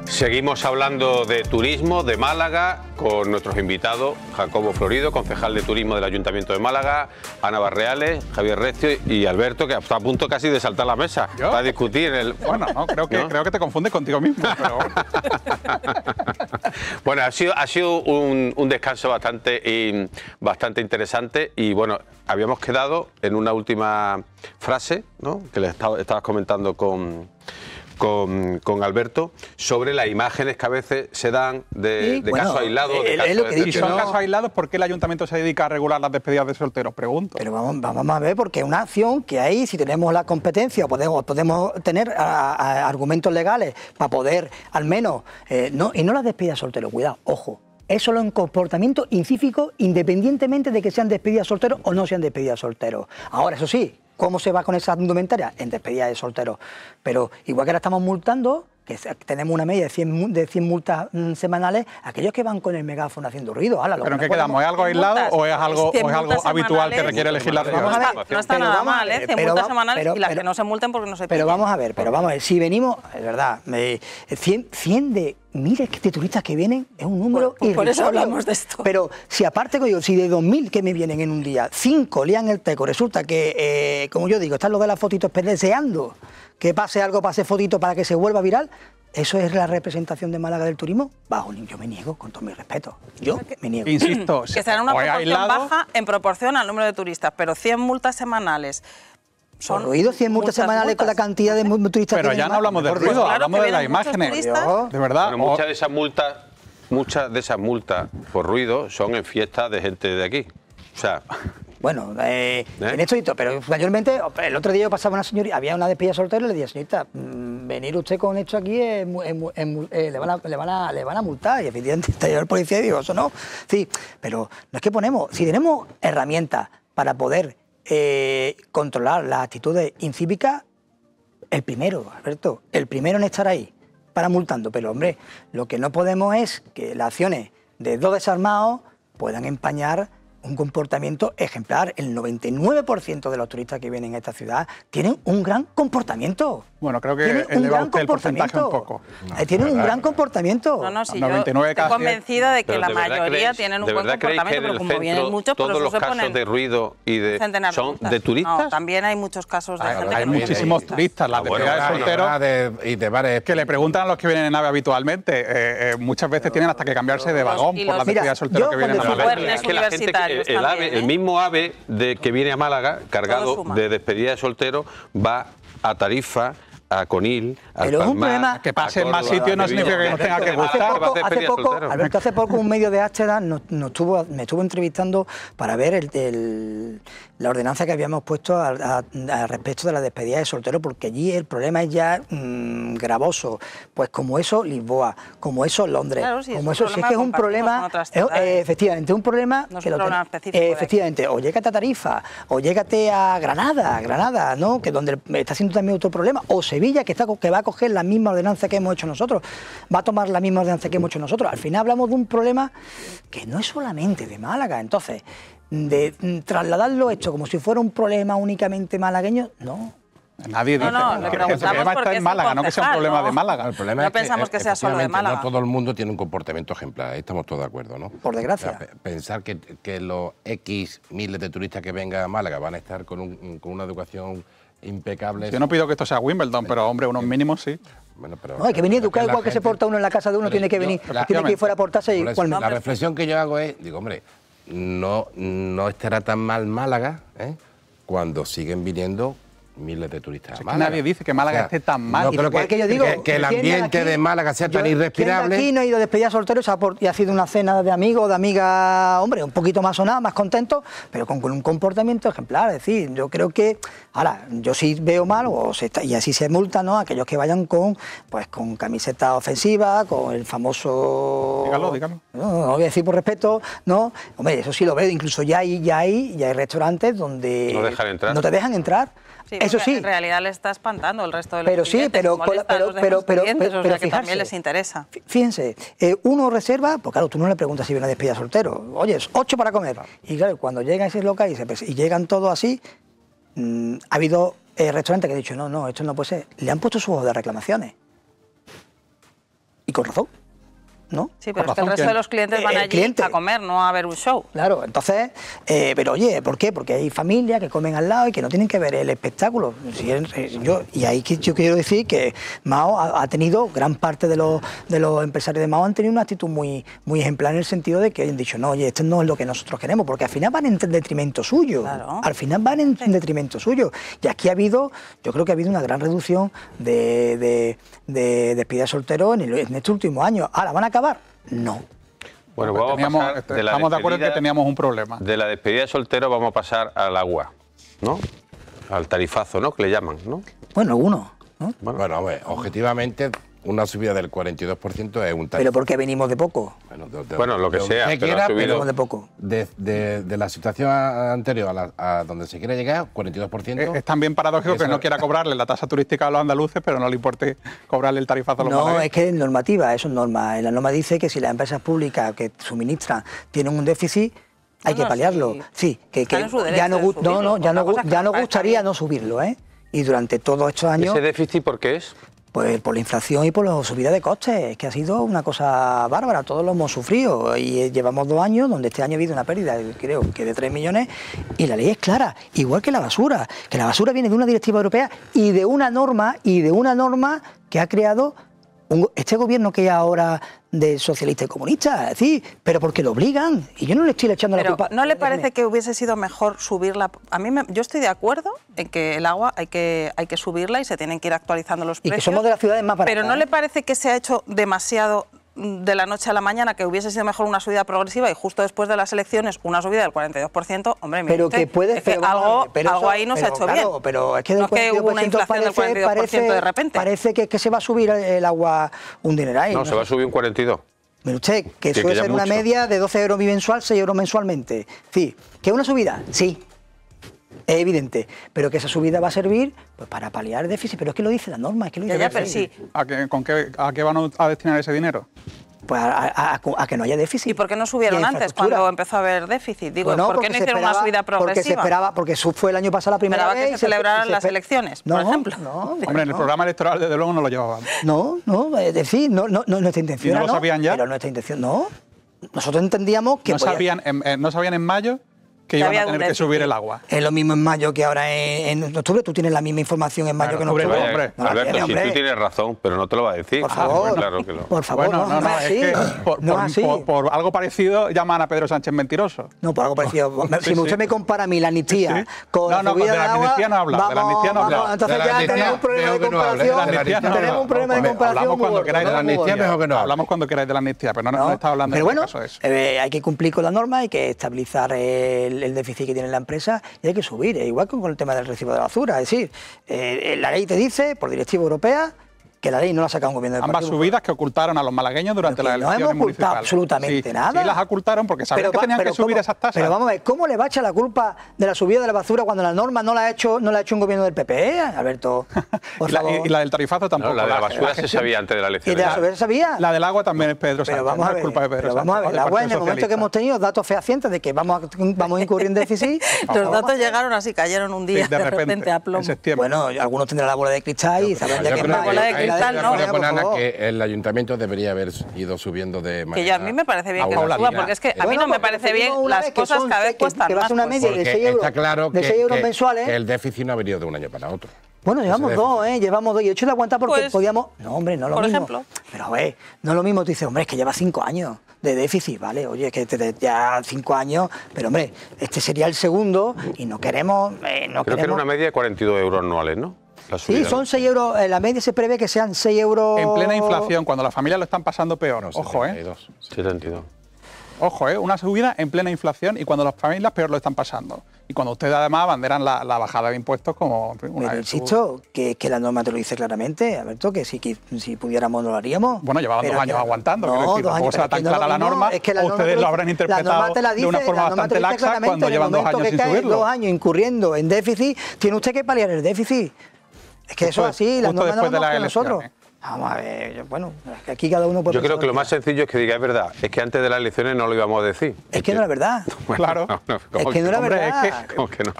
Seguimos hablando de turismo, de Málaga, con nuestros invitados, Jacobo Florido, concejal de turismo del Ayuntamiento de Málaga, Ana Barreales, Javier Recio y Alberto, que está a punto casi de saltar la mesa para discutir el... Bueno, no, creo que te confundes contigo mismo, pero... Bueno, ha sido un descanso bastante interesante y bueno, habíamos quedado en una última frase, ¿no?, que le estabas comentando con Alberto, sobre las imágenes que a veces se dan de casos aislados. Si son casos aislados, ¿por qué el Ayuntamiento se dedica a regular las despedidas de solteros? Pregunto. Pero vamos a ver, porque es una acción que ahí, si tenemos la competencia, podemos tener argumentos legales para poder, al menos, y no las despedidas de solteros, cuidado, ojo. Es solo un comportamiento incívico, independientemente de que sean despedidas de solteros o no sean despedidas de solteros. Ahora, eso sí, ¿cómo se va con esa indumentaria? En despedida de solteros. Pero igual que ahora estamos multando, que tenemos una media de 100 multas semanales, aquellos que van con el megáfono haciendo ruido. ¿Pero en qué quedamos? ¿Es algo aislado o es algo habitual que requiere legislación? No está nada mal, 100 multas semanales y las que no se multen porque no se piden. Pero vamos a ver, si venimos, es verdad, 100 de miles de turistas que vienen es un número irrisorio. Por eso hablamos de esto. Pero si aparte, si de 2.000 que me vienen en un día, 5 lían el teco, resulta que, como yo digo, están los de las fotitos deseando que pase algo para hacer fotito para que se vuelva viral, ¿eso es la representación de Málaga del turismo? Yo me niego, con todo mi respeto. Yo me niego. Insisto, que será una proporción baja en proporción al número de turistas, pero 100 multas semanales... Por ruido, 100 multas semanales con la cantidad de turistas. Pero ya no hablamos de ruido, hablamos de las imágenes. De verdad. Bueno, muchas de esas multas por ruido son en fiestas de gente de aquí. O sea... Bueno, en esto y todo, pero mayormente, el otro día yo pasaba una señorita, había una despedida soltera y le decía, señorita, venir usted con esto aquí le van a multar. Y efectivamente está el policía y digo, eso no. Sí, pero no es que si tenemos herramientas para poder controlar las actitudes incívicas, el primero, Alberto, el primero en estar ahí para multando. Pero hombre, lo que no podemos es que las acciones de dos desarmados puedan empañar un comportamiento ejemplar. El 99% de los turistas que vienen a esta ciudad tienen un gran comportamiento. Bueno, creo que eleva usted el porcentaje un poco. Tienen un gran comportamiento. No, sí, yo estoy convencida de que la mayoría tienen un buen comportamiento, pero como vienen muchos, todos los casos de ruido y son de turistas. No, también hay muchos casos de gente que hay muchísimos turistas, las despedidas de solteros y de bares que le preguntan a los que vienen en nave habitualmente. Muchas veces tienen hasta que cambiarse de vagón por las despedidas de solteros que vienen a Málaga. Es que la gente, el mismo AVE que viene a Málaga cargado de despedida de solteros va a Tarifa, a Conil, a Pero es un problema que pase en más sitios no significa que nos tenga que gustar. Alberto, hace poco un medio de Ámsterdam me estuvo entrevistando para ver la ordenanza que habíamos puesto al respecto de la despedida de solteros, porque allí el problema es ya gravoso. Pues como eso Lisboa, como eso Londres, claro, sí, como eso sí que es un problema, efectivamente, un problema no que efectivamente, o llégate a Tarifa, o llégate a Granada, ¿no? Que donde está siendo también otro problema, o Sevilla, que va a coger la misma ordenanza que hemos hecho nosotros, va a tomar la misma ordenanza que hemos hecho nosotros. Al final hablamos de un problema que no es solamente de Málaga. Entonces, de trasladarlo esto como si fuera un problema únicamente malagueño, no. Nadie dice le que el problema está en Málaga, no que sea un problema de Málaga. El problema no pensamos que sea solo de Málaga. No todo el mundo tiene un comportamiento ejemplar, ahí estamos todos de acuerdo, ¿no? Por desgracia. O sea, pensar que los X miles de turistas que vengan a Málaga van a estar con una educación impecable. Yo no pido que esto sea Wimbledon, pero hombre, unos mínimos sí. Bueno, pero, no, hay que venir educado igual que se porta uno en la casa de uno, tiene que venir, tiene que ir fuera a portarse igualmente. La reflexión que yo hago es, digo, hombre, no estará tan mal Málaga, cuando siguen viniendo miles de turistas a Málaga. Nadie dice que Málaga esté tan mal. No creo que yo digo que el ambiente de Málaga sea tan irrespirable. Aquí no ha ido de despedida soltero y ha sido una cena de amigos o de amigas, hombre, un poquito más sonada, más contento, pero con un comportamiento ejemplar. Es decir, yo creo que, ahora, yo sí veo mal, y así se multa, ¿no? Aquellos que vayan con camiseta ofensiva, con el famoso... Dígalo. No voy a decir por respeto, ¿no? Hombre, eso sí lo veo, incluso ya hay restaurantes donde no te dejan entrar. Sí, eso sí. En realidad le está espantando el resto de los pero clientes. Sí, pero o sea que también les interesa. Fíjense, uno reserva, pues claro, tú no le preguntas si viene una despedida soltero. Oye, es 8 para comer. Y claro, cuando llega a ese local y llegan todos así, ha habido restaurantes que han dicho, no, esto no puede ser. Le han puesto su hoja de reclamaciones. Y con razón. ¿No? Sí, pero es que el resto de los clientes van allí a comer, no a ver un show. Claro, entonces, pero oye, ¿por qué? Porque hay familias que comen al lado y que no tienen que ver el espectáculo. Y ahí yo quiero decir que Mao ha tenido, gran parte de los empresarios de Mao han tenido una actitud muy ejemplar en el sentido de que han dicho, no, oye, esto no es lo que nosotros queremos, porque al final van en detrimento suyo. Claro. Al final van en detrimento suyo. Y aquí yo creo que ha habido una gran reducción de despedidas solteros en este último año. Ahora, ¿van a acabar? No. Bueno, estamos de acuerdo en que teníamos un problema. De la despedida de soltero vamos a pasar al agua, ¿no? Al tarifazo, ¿no? Que le llaman, ¿no? Bueno, algunos, ¿no? Bueno, hombre, objetivamente una subida del 42% es un tarifazo. ¿Pero por qué venimos de poco? Bueno, lo que sea, pero ha subido de poco. De la situación anterior a donde se quiere llegar, 42%. Es también paradójico que no quiera cobrarle la tasa turística a los andaluces, pero no le importe cobrarle el tarifazo a los malagueños. No, es que es normativa, eso es norma. La norma dice que si las empresas públicas que suministran tienen un déficit, hay que paliarlo. Sí, que ya no gustaría no subirlo, ¿eh? Y durante todos estos años... ¿Ese déficit por qué es? Pues por la inflación y por la subida de costes, que ha sido una cosa bárbara, todos lo hemos sufrido y llevamos 2 años donde este año ha habido una pérdida, creo que de 3 millones y la ley es clara, igual que la basura viene de una directiva europea y de una norma que ha creado este gobierno que hay ahora de socialista y comunista, es decir, pero porque lo obligan y yo no le estoy echando la culpa. ¿No le parece que hubiese sido mejor subirla? Yo estoy de acuerdo en que el agua hay que subirla y se tienen que ir actualizando los precios. Y que somos de las ciudades más baratas. Pero ¿no le parece que se ha hecho demasiado de la noche a la mañana, que hubiese sido mejor una subida progresiva y justo después de las elecciones una subida del 42%? Hombre, mire usted, algo ahí no se ha hecho bien. Pero es que no es que hubo una inflación del 42% de repente. Parece que se va a subir el agua un dineral. No, se va a subir un 42%. Mire usted, que suele ser una media de 12 euros bimensual, 6 euros mensualmente. Sí, ¿que es una subida? Sí. Es evidente, pero que esa subida va a servir pues para paliar el déficit, pero es que lo dice la norma, es que lo dice pero sí. ¿A qué van a destinar ese dinero? Pues a que no haya déficit. ¿Y por qué no subieron antes, cuando empezó a haber déficit? Digo, bueno, ¿por qué no hicieron una subida progresiva? Porque fue el año pasado la primera vez. Que se celebraran las elecciones, por ejemplo. Hombre, en el programa electoral desde luego no lo llevaban. No, es decir, no nuestra intención. ¿Y no lo sabían ya? Pero nuestra intención, no. Nosotros entendíamos que... ¿No sabían en mayo que iban a tener que subir el agua? Es lo mismo en mayo que ahora en octubre. Tú tienes la misma información en mayo que en octubre. Hombre, Alberto, si tú tienes razón, pero no te lo va a decir. Por favor, claro que no. Por favor, bueno, es que por algo parecido llaman a Pedro Sánchez mentiroso. No, por algo parecido. Si usted me compara a mí la amnistía con la subida del agua... de la amnistía no habla. Entonces ya tenemos un problema de comparación. Tenemos un problema de comparación muy gordo. De la amnistía mejor que no. Hablamos cuando queráis de la amnistía, pero no está hablando de caso de eso. Hay que cumplir con la norma, hay que estabilizar el déficit que tiene la empresa y hay que subir, igual que con el tema del recibo de basura. Es decir, la ley te dice, por directiva europea, que la ley no la ha sacado un gobierno del Ambas subidas que ocultaron a los malagueños durante las elecciones municipales. No hemos ocultado absolutamente nada. Sí, las ocultaron porque sabían que tenían que subir esas tasas. Pero vamos a ver, ¿cómo le va a echar la culpa de la subida de la basura cuando la norma no la ha hecho un gobierno del PP, Alberto? Por favor. Y la del tarifazo tampoco. No, la de la basura se sabía antes de la elección. ¿Y de la basura se sabía? La del agua también es Pedro Sánchez. Pero vamos a ver, culpa de Pedro vamos a ver, el agua en el momento que hemos tenido datos fehacientes de que vamos a incurrir en déficit. Los datos llegaron así, cayeron un día de repente a plomo. Bueno, algunos tendrán la bola de cristal y sabrán de qué la bola de cristal, no. Que el ayuntamiento debería haber ido subiendo de manera... Que yo a mí me parece bien que lo suba, porque es que a mí no me parece bien las cosas cada vez cuestan más. Que vas a una media de 6 euros, está claro de 6 euros mensuales. Que el déficit no ha venido de un año para otro. Bueno, llevamos dos, llevamos dos. Y he hecho de aguantar porque pues, podíamos... No, hombre, no lo por mismo. Ejemplo. Pero, no es lo mismo. Tú dices, hombre, es que lleva 5 años de déficit, ¿vale? Oye, es que ya 5 años... Pero, hombre, este sería el segundo y no queremos... Creo que era una media de 42 euros anuales, ¿no? Sí, son 6 euros. La media se prevé que sean 6 euros... En plena inflación, cuando las familias lo están pasando peor. No, ojo, 72. Ojo, una subida en plena inflación y cuando las familias peor lo están pasando. Y cuando ustedes además abanderan la bajada de impuestos como... Pero insisto, que la norma te lo dice claramente, Alberto, que si pudiéramos no lo haríamos. Bueno, llevaban 2 años aguantando. No, decir, 2 años. Sea tan clara la norma, es que la o ustedes lo habrán interpretado de una forma bastante laxa cuando llevan 2 años sin subirlo. 2 años incurriendo en déficit, tiene usted que paliar el déficit. Es que eso es así, las normas no vamos con nosotros. Vamos a ver, bueno, aquí cada uno puede... Yo creo que lo más sencillo es que diga es verdad, es que antes de las elecciones no lo íbamos a decir. Es que no era verdad. Bueno, claro. Es que no era verdad.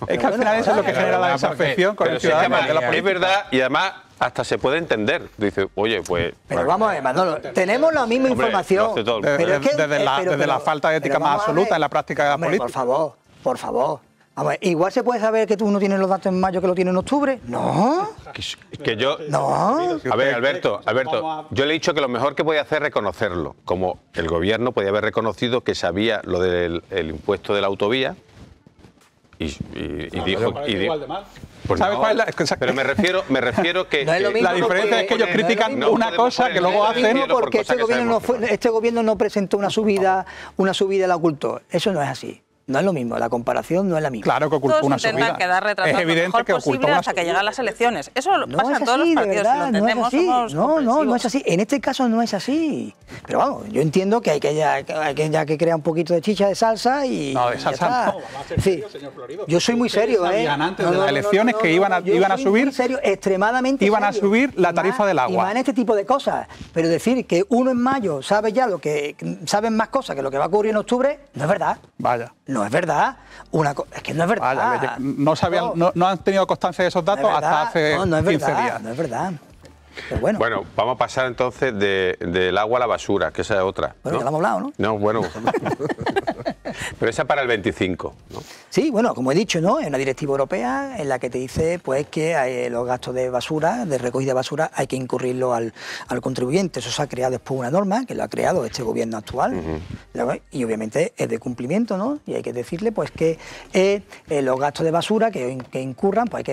Es que al final eso es lo que genera la desafección con el ciudadano. Es verdad y además hasta se puede entender. Dice, oye, pues... Pero vamos a ver, Manolo, tenemos la misma información. Desde la falta de ética más absoluta en la práctica de la política. Por favor. Vamos, igual se puede saber que tú no tienes los datos en mayo que lo tienes en octubre. No. Que yo... No. A ver, Alberto, yo le he dicho que lo mejor que podía hacer es reconocerlo. Como el gobierno podía haber reconocido que sabía lo del impuesto de la autovía y dijo... ¿Sabes cuál es la...? Pero me refiero que... No es lo mismo, la diferencia es que ellos critican una cosa que luego hacen... Porque este gobierno no presentó una subida y la ocultó. Eso no es así. No es lo mismo, la comparación no es la misma. Claro que ocultó una subida. Intentan quedar retrasados es evidente lo mejor que ocultó posible una hasta que llegan las elecciones. Eso no pasa en todos los partidos, si lo entendemos, no es así. En este caso no es así. Pero vamos, yo entiendo que hay que crear un poquito de chicha de salsa y... No, de salsa no. Sí. Yo soy muy serio, Antes de las elecciones que iban a subir... Muy serio, extremadamente iban a subir la tarifa del agua. Y más en este tipo de cosas. Pero decir que uno en mayo sabe ya saben más cosas que lo que va a ocurrir en octubre, no es verdad. Vaya. No es verdad. Es que no es verdad. Vaya, no han tenido constancia de esos datos hasta hace 15 días. No es verdad. Pero bueno. Bueno, vamos a pasar entonces del agua a la basura, que esa es otra. Bueno, ya lo hemos hablado, ¿no? No, bueno. Pero esa para el 25, ¿no? Sí, bueno, como he dicho, ¿no? Es una directiva europea en la que te dice pues que los gastos de basura, de recogida de basura, hay que incurrirlo al contribuyente. Eso se ha creado después una norma, que lo ha creado este gobierno actual. Y obviamente es de cumplimiento, ¿no? Y hay que decirle pues que los gastos de basura que incurran, pues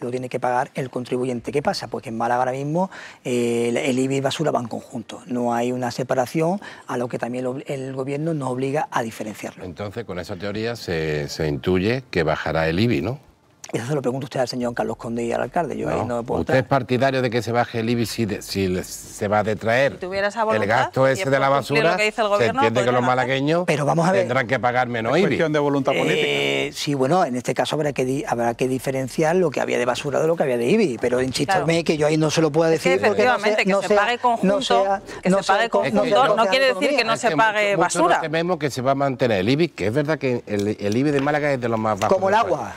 lo tiene que pagar el contribuyente. ¿Qué pasa? Pues que en Málaga ahora mismo el IBI y basura van conjuntos. No hay una separación, a lo que también el gobierno nos obliga a diferenciarlo. Entonces, con esa teoría se intuye que bajará el IBI, ¿no? Eso se lo pregunta usted al señor Carlos Conde y al alcalde. Yo ahí no me puedo ¿Usted es partidario de que se baje el IBI si se va a detraer el gasto ese de la basura? Se entiende que los malagueños tendrán que pagar menos IBI. Es cuestión de voluntad política. Sí, bueno, en este caso habrá que diferenciar lo que había de basura de lo que había de IBI, pero insístame que yo ahí no se lo puedo decir porque se pague conjunto, no quiere decir que no se pague basura. Nosotros tememos que se va a mantener el IBI, que es verdad que el IBI de Málaga es de los más bajos. Como el agua.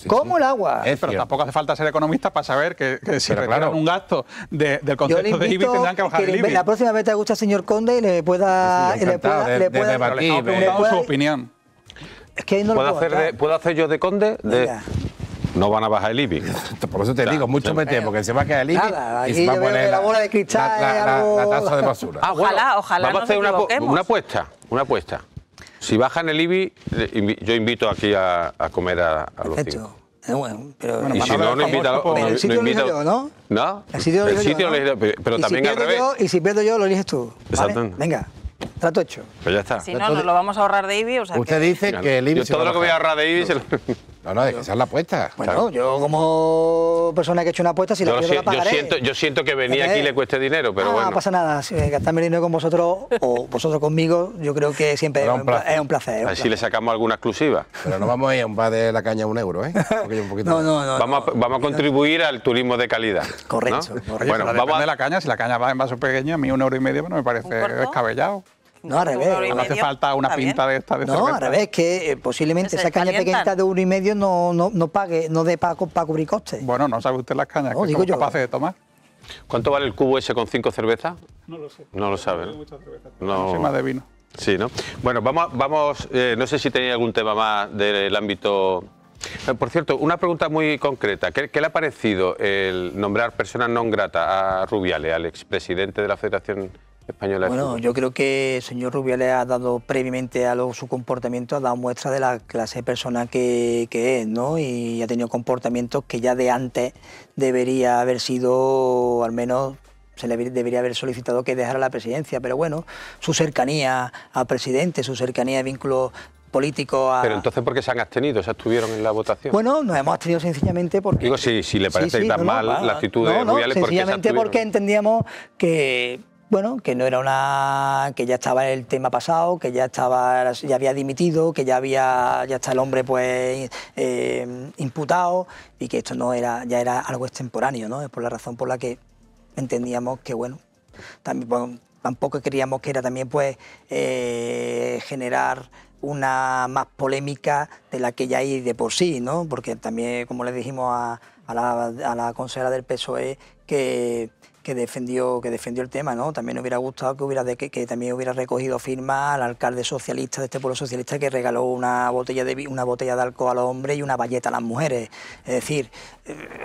Como el agua. Pero tampoco hace falta ser economista para saber que si retiran un gasto del concepto de IBI tendrán que bajar el IBI. La próxima vez te gusta el señor Conde y le pueda debatir su opinión. Es que no ¿Puedo hacer yo de Conde? No van a bajar el IBI. Por eso te digo, mucho me temo que se va a caer el IBI y se va a poner la bola de cristal, la tasa de basura. Ojalá vamos a hacer una apuesta. Si bajan el IBI, yo invito aquí a comer a los cinco. Y si no invita... El sitio lo elijo yo, ¿no? ¿No? El sitio lo elijo yo, pero también al revés. Y si pierdo yo, lo eliges tú. ¿Vale? Venga, trato hecho. Pues ya está. Si no, nos lo vamos a ahorrar de IBI. Usted dice que el IBI... Yo todo lo que voy a ahorrar de IBI... No, de que esa es la apuesta. Bueno, claro. Yo como persona que he hecho una apuesta, si la pierdo la pagaré. Yo siento que venir aquí le cueste dinero, pero bueno. No pasa nada, si gastarme dinero con vosotros o vosotros conmigo, yo creo que siempre es un placer. Así le sacamos alguna exclusiva. Pero no vamos a ir a un bar de la caña a €1, ¿eh? No. Vamos a contribuir al turismo de calidad. Correcto. ¿no? Correcto. Bueno, vamos de la caña, si la caña va en vaso pequeño, a mí €1,50 no me parece descabellado. No, al revés. No hace falta una pinta de esta de cerveza. No, al revés, que posiblemente esa caña pequeñita de €1,50 no pague, no dé para cubrir costes. Bueno, no sabe usted las cañas que somos capaces de tomar. ¿Cuánto vale el cubo ese con 5 cervezas? No lo sé. No lo sabe. No soy más de vino. Sí, ¿no? Bueno, vamos no sé si tenía algún tema más del ámbito... Por cierto, una pregunta muy concreta. ¿Qué le ha parecido el nombrar persona non grata a Rubiales, al expresidente de la Federación Española de Fútbol? Bueno, yo creo que el señor Rubiales ha dado previamente a su comportamiento, ha dado muestra de la clase de persona que es, ¿no? Y ha tenido comportamientos que ya de antes debería haber sido, al menos se le debería haber solicitado que dejara la presidencia, pero bueno, su cercanía al presidente, su cercanía de vínculos políticos a... Pero entonces, ¿por qué se han abstenido? ¿Se abstuvieron en la votación? Bueno, nos hemos abstenido sencillamente porque... Digo, si le parece tan mal la actitud de Rubiales, ¿por qué se abstuvieron? Sencillamente porque entendíamos que... Bueno, que no era que ya estaba el tema pasado, que ya había dimitido, que ya está el hombre pues imputado y que esto ya era algo extemporáneo, ¿no? Es por la razón por la que entendíamos que, bueno, tampoco queríamos que era también pues generar una más polémica de la que ya hay de por sí, ¿no? Porque también, como le dijimos a la consejera del PSOE, que defendió el tema, ¿no? También me hubiera gustado que también hubiera recogido firmas al alcalde socialista de este pueblo socialista que regaló una botella de alcohol a los hombres y una bayeta a las mujeres. Es decir,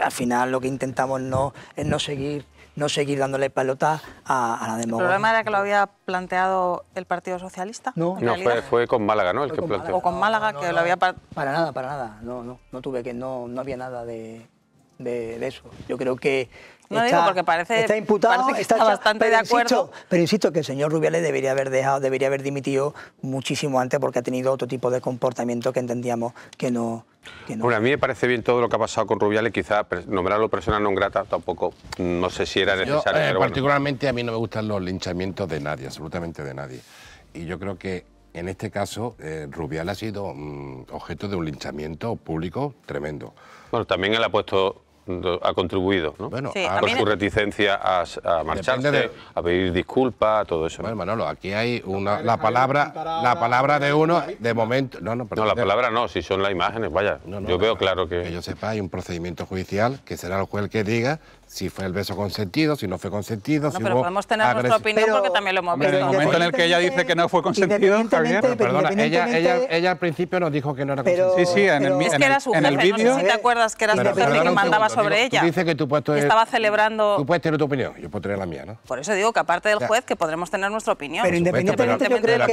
al final lo que intentamos es no seguir dándole pelota a la democracia. ¿El problema era que lo había planteado el Partido Socialista? No, fue con Málaga, ¿no? El que planteó. O con Málaga, que lo había... Para nada. No había nada de eso. Yo creo que digo porque está imputado, parece que está bastante de acuerdo. Pero insisto que el señor Rubiales debería haber dimitido muchísimo antes porque ha tenido otro tipo de comportamiento que entendíamos que no. Bueno, a mí me parece bien todo lo que ha pasado con Rubiales, quizás nombrarlo persona non grata tampoco, no sé si era necesario. Pero particularmente a mí no me gustan los linchamientos de nadie, absolutamente de nadie. Y yo creo que en este caso Rubiales ha sido objeto de un linchamiento público tremendo. Bueno, también él ha contribuido, ¿no? Bueno, sí, por su reticencia a marcharse, a pedir disculpas, todo eso. Bueno, Manolo, aquí hay la palabra de uno, de momento... No, la palabra no, si son las imágenes, vaya. Yo veo claro que... Que yo sepa, hay un procedimiento judicial que será el juez el que diga si fue el beso consentido, si no fue consentido, si pero podemos tener nuestra opinión porque también lo hemos visto. En el momento en el que ella dice que no fue consentido, Javier... Perdona, ella al principio nos dijo que no era consentido. Sí, en el vídeo... Es que era su jefe, no sé si te acuerdas que era su jefe que mandaba sobre ella. Tú dices que tú puedes... Estaba celebrando... Tú puedes tener tu opinión, yo puedo tener la mía, ¿no? Por eso digo que aparte del juez que podremos tener nuestra opinión. Pero independientemente yo creo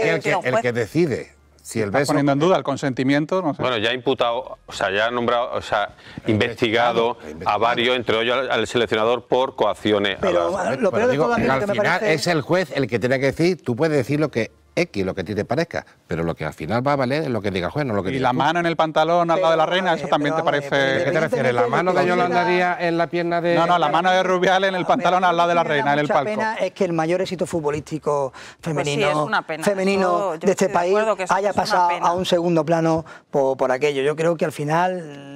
que el que decide si el beso... poniendo en duda el consentimiento, no sé. Bueno, ya ha imputado, o sea, ya ha nombrado, o sea, investigado a varios, entre ellos al seleccionador por coacciones. Pero lo peor de todo a mí al que me final parece... es el juez el que tiene que decir, tú puedes decir lo que X, lo que a ti te parezca, pero lo que al final va a valer es lo que diga el juez, no lo que diga. Y la mano en el pantalón al lado de la reina, eso también te parece... ¿Qué te refieres? ¿La mano de Yolanda Díaz en la pierna de...? No, la mano de Rubiales en el pantalón al lado de la reina, en el palco. La pena es que el mayor éxito futbolístico femenino, Pues sí, es una pena. femenino de este país haya pasado a un segundo plano por aquello. Yo creo que al final...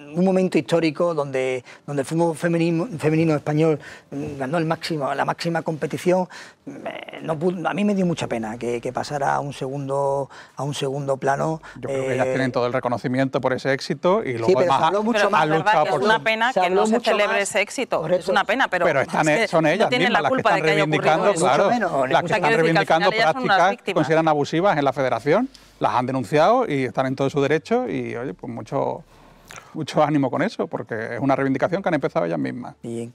un momento histórico donde el fútbol femenino español ganó la máxima competición, a mí me dio mucha pena que pasara a un segundo plano. Yo creo que ellas tienen todo el reconocimiento por ese éxito y luego sí, además han luchado por... Es una pena que no se celebre ese éxito, es una pena, pero son ellas mismas las que están reivindicando, claro, las que están reivindicando prácticas que consideran abusivas en la federación, las han denunciado y están en todo su derecho y, oye, pues mucho ánimo con eso, porque es una reivindicación que han empezado ellas mismas. Bien.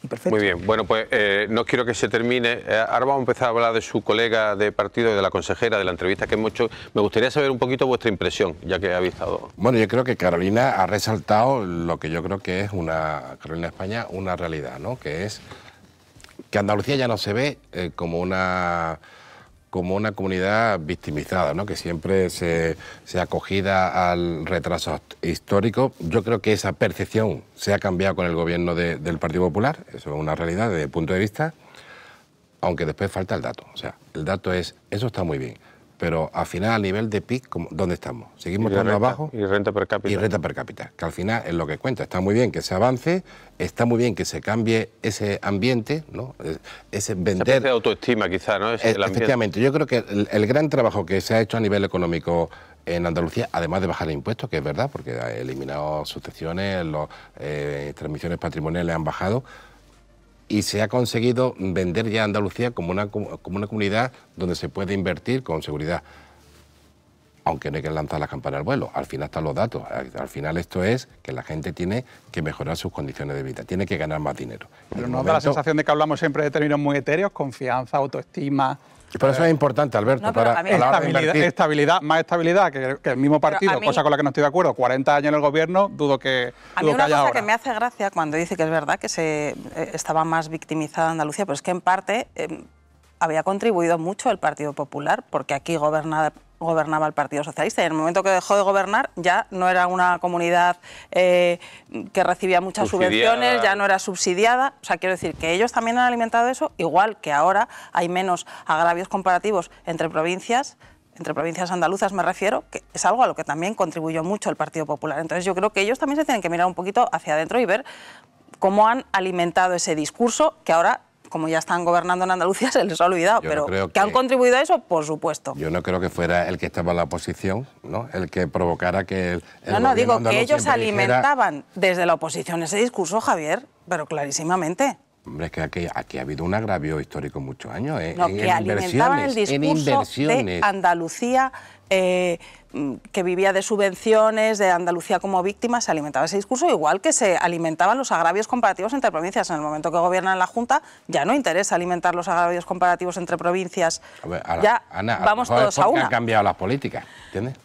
Perfecto. Muy bien, bueno, pues no quiero que se termine. Ahora vamos a empezar a hablar de su colega de partido y de la consejera, de la entrevista que hemos hecho. Me gustaría saber un poquito vuestra impresión, ya que habéis estado... Bueno, yo creo que Carolina ha resaltado lo que yo creo que es Carolina España, una realidad, ¿no? Que es que Andalucía ya no se ve como una como una comunidad victimizada, ¿no? Que siempre se acogida al retraso histórico. Yo creo que esa percepción se ha cambiado con el gobierno del Partido Popular, eso es una realidad desde el punto de vista, aunque después falta el dato. O sea, el dato es, eso está muy bien, pero al final a nivel de PIB, ¿dónde estamos? ¿Seguimos estando abajo? Y renta per cápita. Y renta per cápita, que al final es lo que cuenta. Está muy bien que se avance, está muy bien que se cambie ese ambiente, ¿no? Ese vender... Esa especie de autoestima quizá, ¿no? Efectivamente, yo creo que el gran trabajo que se ha hecho a nivel económico en Andalucía, además de bajar impuestos, que es verdad, porque ha eliminado sucesiones, transmisiones patrimoniales han bajado, y se ha conseguido vender ya Andalucía como una comunidad donde se puede invertir con seguridad. Aunque no hay que lanzar la campana al vuelo, al final están los datos. Al final esto es que la gente tiene que mejorar sus condiciones de vida, tiene que ganar más dinero. Pero nos da la sensación de que hablamos siempre de términos muy etéreos, confianza, autoestima... Y por eso es importante, Alberto, no, para estabilidad, más estabilidad que el mismo partido, cosa con la que no estoy de acuerdo. 40 años en el gobierno, dudo que a mí una cosa ahora. que me hace gracia cuando dice que es verdad que estaba más victimizada Andalucía, pero es que en parte había contribuido mucho el Partido Popular, porque aquí gobernaba el Partido Socialista, y en el momento que dejó de gobernar ya no era una comunidad que recibía muchas subvenciones, ya no era subsidiada. O sea, quiero decir que ellos también han alimentado eso, igual que ahora hay menos agravios comparativos entre provincias andaluzas me refiero, que es algo a lo que también contribuyó mucho el Partido Popular. Entonces yo creo que ellos también se tienen que mirar un poquito hacia adentro y ver cómo han alimentado ese discurso que ahora, como ya están gobernando en Andalucía, se les ha olvidado, pero que han contribuido a eso, por supuesto. Yo no creo que fuera el que estaba en la oposición, ¿no? El que provocara que No, digo que ellos alimentaban desde la oposición ese discurso, Javier, pero clarísimamente. Hombre, es que aquí ha habido un agravio histórico muchos años. No, que alimentaban el discurso de Andalucía, que vivía de subvenciones, de Andalucía como víctima, se alimentaba ese discurso, igual que se alimentaban los agravios comparativos entre provincias. En el momento que gobiernan la Junta, ya no interesa alimentar los agravios comparativos entre provincias. A ver, ya Ana, vamos todos a una. Han cambiado las políticas, ¿entiendes?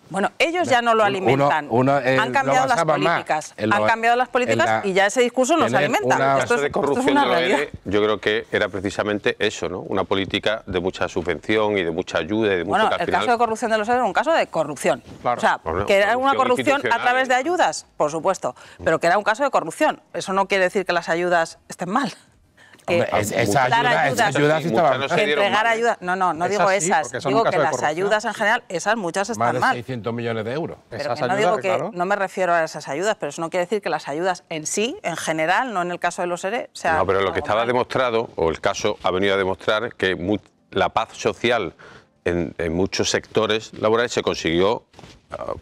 Bueno, ellos ya no lo alimentan. Han cambiado las políticas. Han cambiado las políticas y ya ese discurso no se alimenta. Esto de corrupción de los ERE, yo creo que era precisamente eso, ¿no? Una política de mucha subvención y de mucha ayuda y de mucho el caso de corrupción de los ERE era un caso de corrupción. Claro. O sea, que era una corrupción a través de ayudas, por supuesto, pero que era un caso de corrupción. Eso no quiere decir que las ayudas estén mal. Esa ayuda sí estaba mal. Entregar ayudas. No digo esas. Digo que las ayudas en general, esas muchas están mal. Más de 600 millones de euros. Pero que no digo que no me refiero a esas ayudas, pero eso no quiere decir que las ayudas en sí, en general, no en el caso de los ERE, sean... No, pero lo que estaba demostrado, o el caso ha venido a demostrar, que la paz social en muchos sectores laborales se consiguió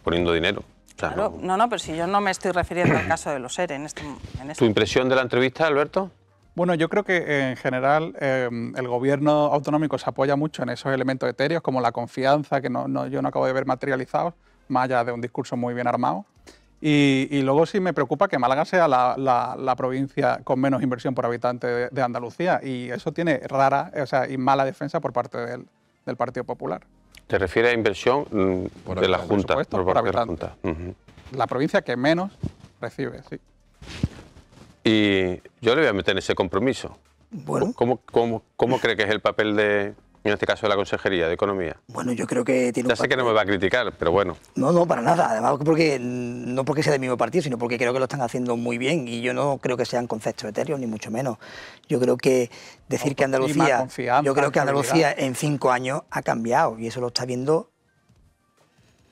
poniendo dinero. O sea, claro, no, pero si yo no me estoy refiriendo al caso de los ERE en este. ¿Tu impresión de la entrevista, Alberto? Bueno, yo creo que en general el gobierno autonómico se apoya mucho en esos elementos etéreos, como la confianza, que yo no acabo de ver materializados, más allá de un discurso muy bien armado. Y luego sí me preocupa que Málaga sea la provincia con menos inversión por habitante de Andalucía, y eso tiene y mala defensa por parte del Partido Popular. ¿Te refieres a inversión de la Junta? Por habitante. La provincia que menos recibe, sí. Y yo le voy a meter en ese compromiso. Bueno. ¿Cómo cree que es el papel en este caso, de la Consejería de Economía? Bueno, yo creo que tiene Ya sé que no me va a criticar, pero bueno. No, para nada. Además, no porque sea del mismo partido, sino porque creo que lo están haciendo muy bien, y yo no creo que sean conceptos etéreos, ni mucho menos. Yo creo que decir que Andalucía... Yo creo que Andalucía en 5 años ha cambiado, y eso lo está viendo...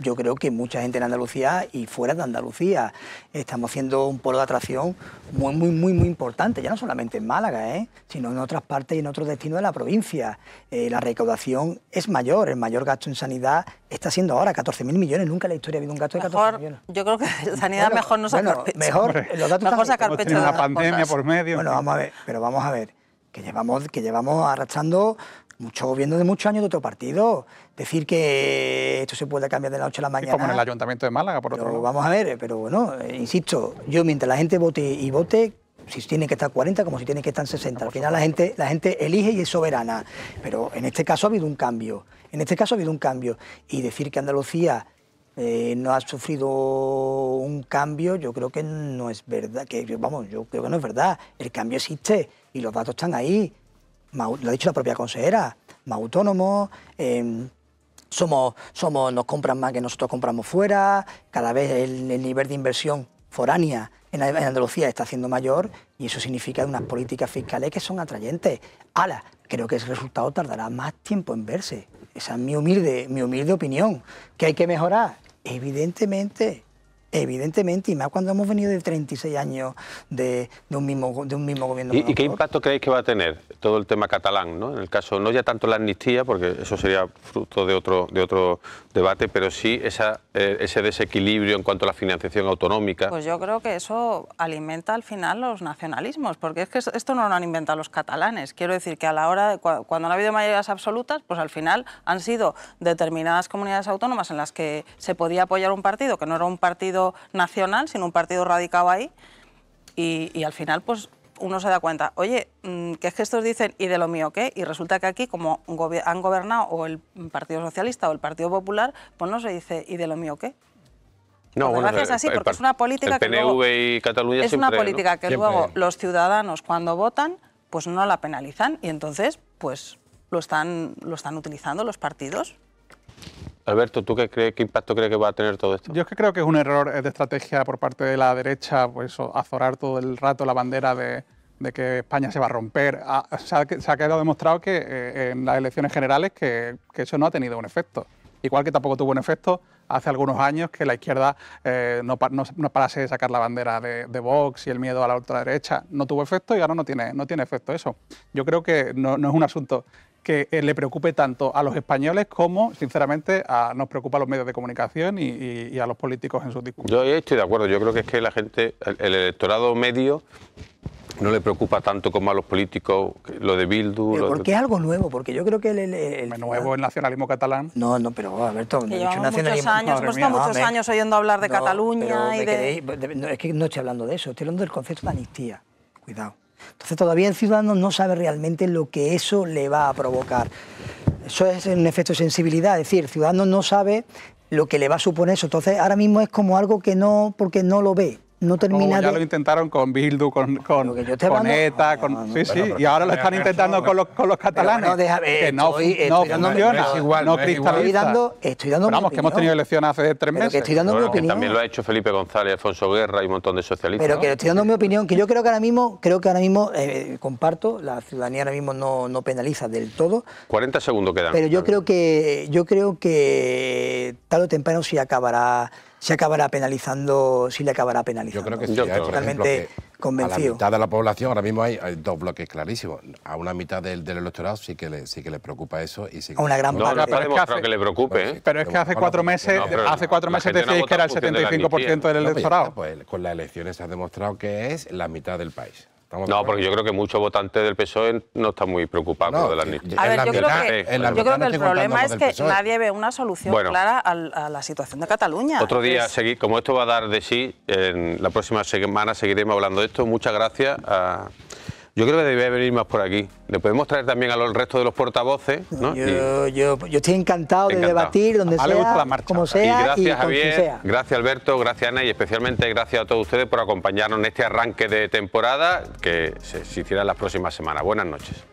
Yo creo que mucha gente en Andalucía y fuera de Andalucía. Estamos haciendo un polo de atracción muy importante, ya no solamente en Málaga, sino en otras partes y en otros destinos de la provincia. La recaudación es mayor, el mayor gasto en sanidad está siendo ahora 14.000 millones. Nunca en la historia ha habido un gasto de 14 millones. Yo creo que sanidad mejor no sacar pecho. Los datos mejor sacar pecho de una pandemia por medio. Bueno, vamos a ver, que llevamos arrastrando mucho gobierno de muchos años de otro partido. Decir que esto se puede cambiar de la noche a la mañana... Como en el Ayuntamiento de Málaga, por otro lado. Vamos a ver, pero bueno, insisto, yo mientras la gente vote, si tiene que estar 40 como si tiene que estar 60. Al final la gente elige y es soberana. Pero en este caso ha habido un cambio. Y decir que Andalucía no ha sufrido un cambio, yo creo que no es verdad. Yo creo que no es verdad. El cambio existe y los datos están ahí. Lo ha dicho la propia consejera. más autónomos, nos compran más que nosotros compramos fuera, cada vez el nivel de inversión foránea en Andalucía está siendo mayor y eso significa unas políticas fiscales que son atrayentes. Ahora, creo que ese resultado tardará más tiempo en verse. Esa es mi humilde opinión. ¿Que hay que mejorar? Evidentemente, y más cuando hemos venido de 36 años de un mismo gobierno. ¿Y qué impacto creéis que va a tener todo el tema catalán, ¿no? En el caso, no ya tanto la amnistía, porque eso sería fruto de otro debate, pero sí ese desequilibrio en cuanto a la financiación autonómica? Pues yo creo que eso alimenta al final los nacionalismos, porque es que esto no lo han inventado los catalanes. Quiero decir que a la hora de cuando no ha habido mayorías absolutas, pues al final han sido determinadas comunidades autónomas en las que se podía apoyar un partido que no era un partido nacional, sino un partido radicado ahí, y al final pues uno se da cuenta, oye, que es que estos dicen ¿y de lo mío qué? Y resulta que aquí, como han gobernado o el Partido Socialista o el Partido Popular, pues no se dice ¿y de lo mío qué? No, bueno, es así, porque es una política que luego, y Cataluña es siempre, una política, ¿no? Que siempre. Luego los ciudadanos cuando votan pues no la penalizan y entonces pues lo están utilizando los partidos. Alberto, ¿tú qué impacto crees que va a tener todo esto? Yo es que creo que es un error de estrategia por parte de la derecha, pues azorar todo el rato la bandera de que España se va a romper. Se ha quedado demostrado que en las elecciones generales que eso no ha tenido un efecto. Igual que tampoco tuvo un efecto hace algunos años que la izquierda no parase de sacar la bandera de Vox y el miedo a la ultraderecha. No tuvo efecto y ahora no tiene efecto eso. Yo creo que no es un asunto que le preocupe tanto a los españoles como, sinceramente, nos preocupa a los medios de comunicación y a los políticos en sus discursos. Yo estoy de acuerdo. Yo creo que es que la gente, el electorado medio, no le preocupa tanto como a los políticos lo de Bildu. Porque es algo nuevo, porque yo creo que nuevo el nacionalismo catalán. No, pero Alberto, que llevamos muchos años oyendo hablar de Cataluña y es que no estoy hablando de eso, estoy hablando del concepto de amnistía. Cuidado. Entonces todavía el ciudadano no sabe realmente lo que eso le va a provocar. Eso es un efecto de sensibilidad, es decir, el ciudadano no sabe lo que le va a suponer eso. Entonces ahora mismo es como algo que no, porque no lo ve. No termina ya lo intentaron con Bildu, con ETA, y ahora lo están intentando con los catalanes. Que no funciona, no cristaliza. Estoy dando vamos, que hemos tenido elecciones hace 3 meses. Que estoy dando mi opinión. También lo ha hecho Felipe González, Alfonso Guerra y un montón de socialistas. Pero que estoy dando mi opinión, que yo creo que ahora mismo comparto, la ciudadanía ahora mismo no penaliza del todo. 40 segundos quedan. Pero yo creo que tarde o temprano se acabará penalizando. Yo creo que sí, por ejemplo, que convencido. A la mitad de la población ahora mismo hay 2 bloques clarísimos. A una mitad del electorado sí que le preocupa eso. A una gran parte. No está demostrado que le preocupe. Pero es que hace 4 meses decíais que era el 75% del electorado. Pues con las elecciones se ha demostrado que es la mitad del país. No, porque yo creo que muchos votantes del PSOE no están muy preocupados con lo de la amnistía. A ver, yo creo que el problema es que nadie ve una solución clara a la situación de Cataluña. Otro día, como esto va a dar de sí, en la próxima semana seguiremos hablando de esto. Muchas gracias. Yo creo que debería venir más por aquí. Le podemos traer también al resto de los portavoces, ¿no? Yo estoy encantado de debatir donde sea, como sea. Y gracias, Javier, gracias, Alberto, gracias, Ana, y especialmente gracias a todos ustedes por acompañarnos en este arranque de temporada que se hiciera en las próximas semanas. Buenas noches.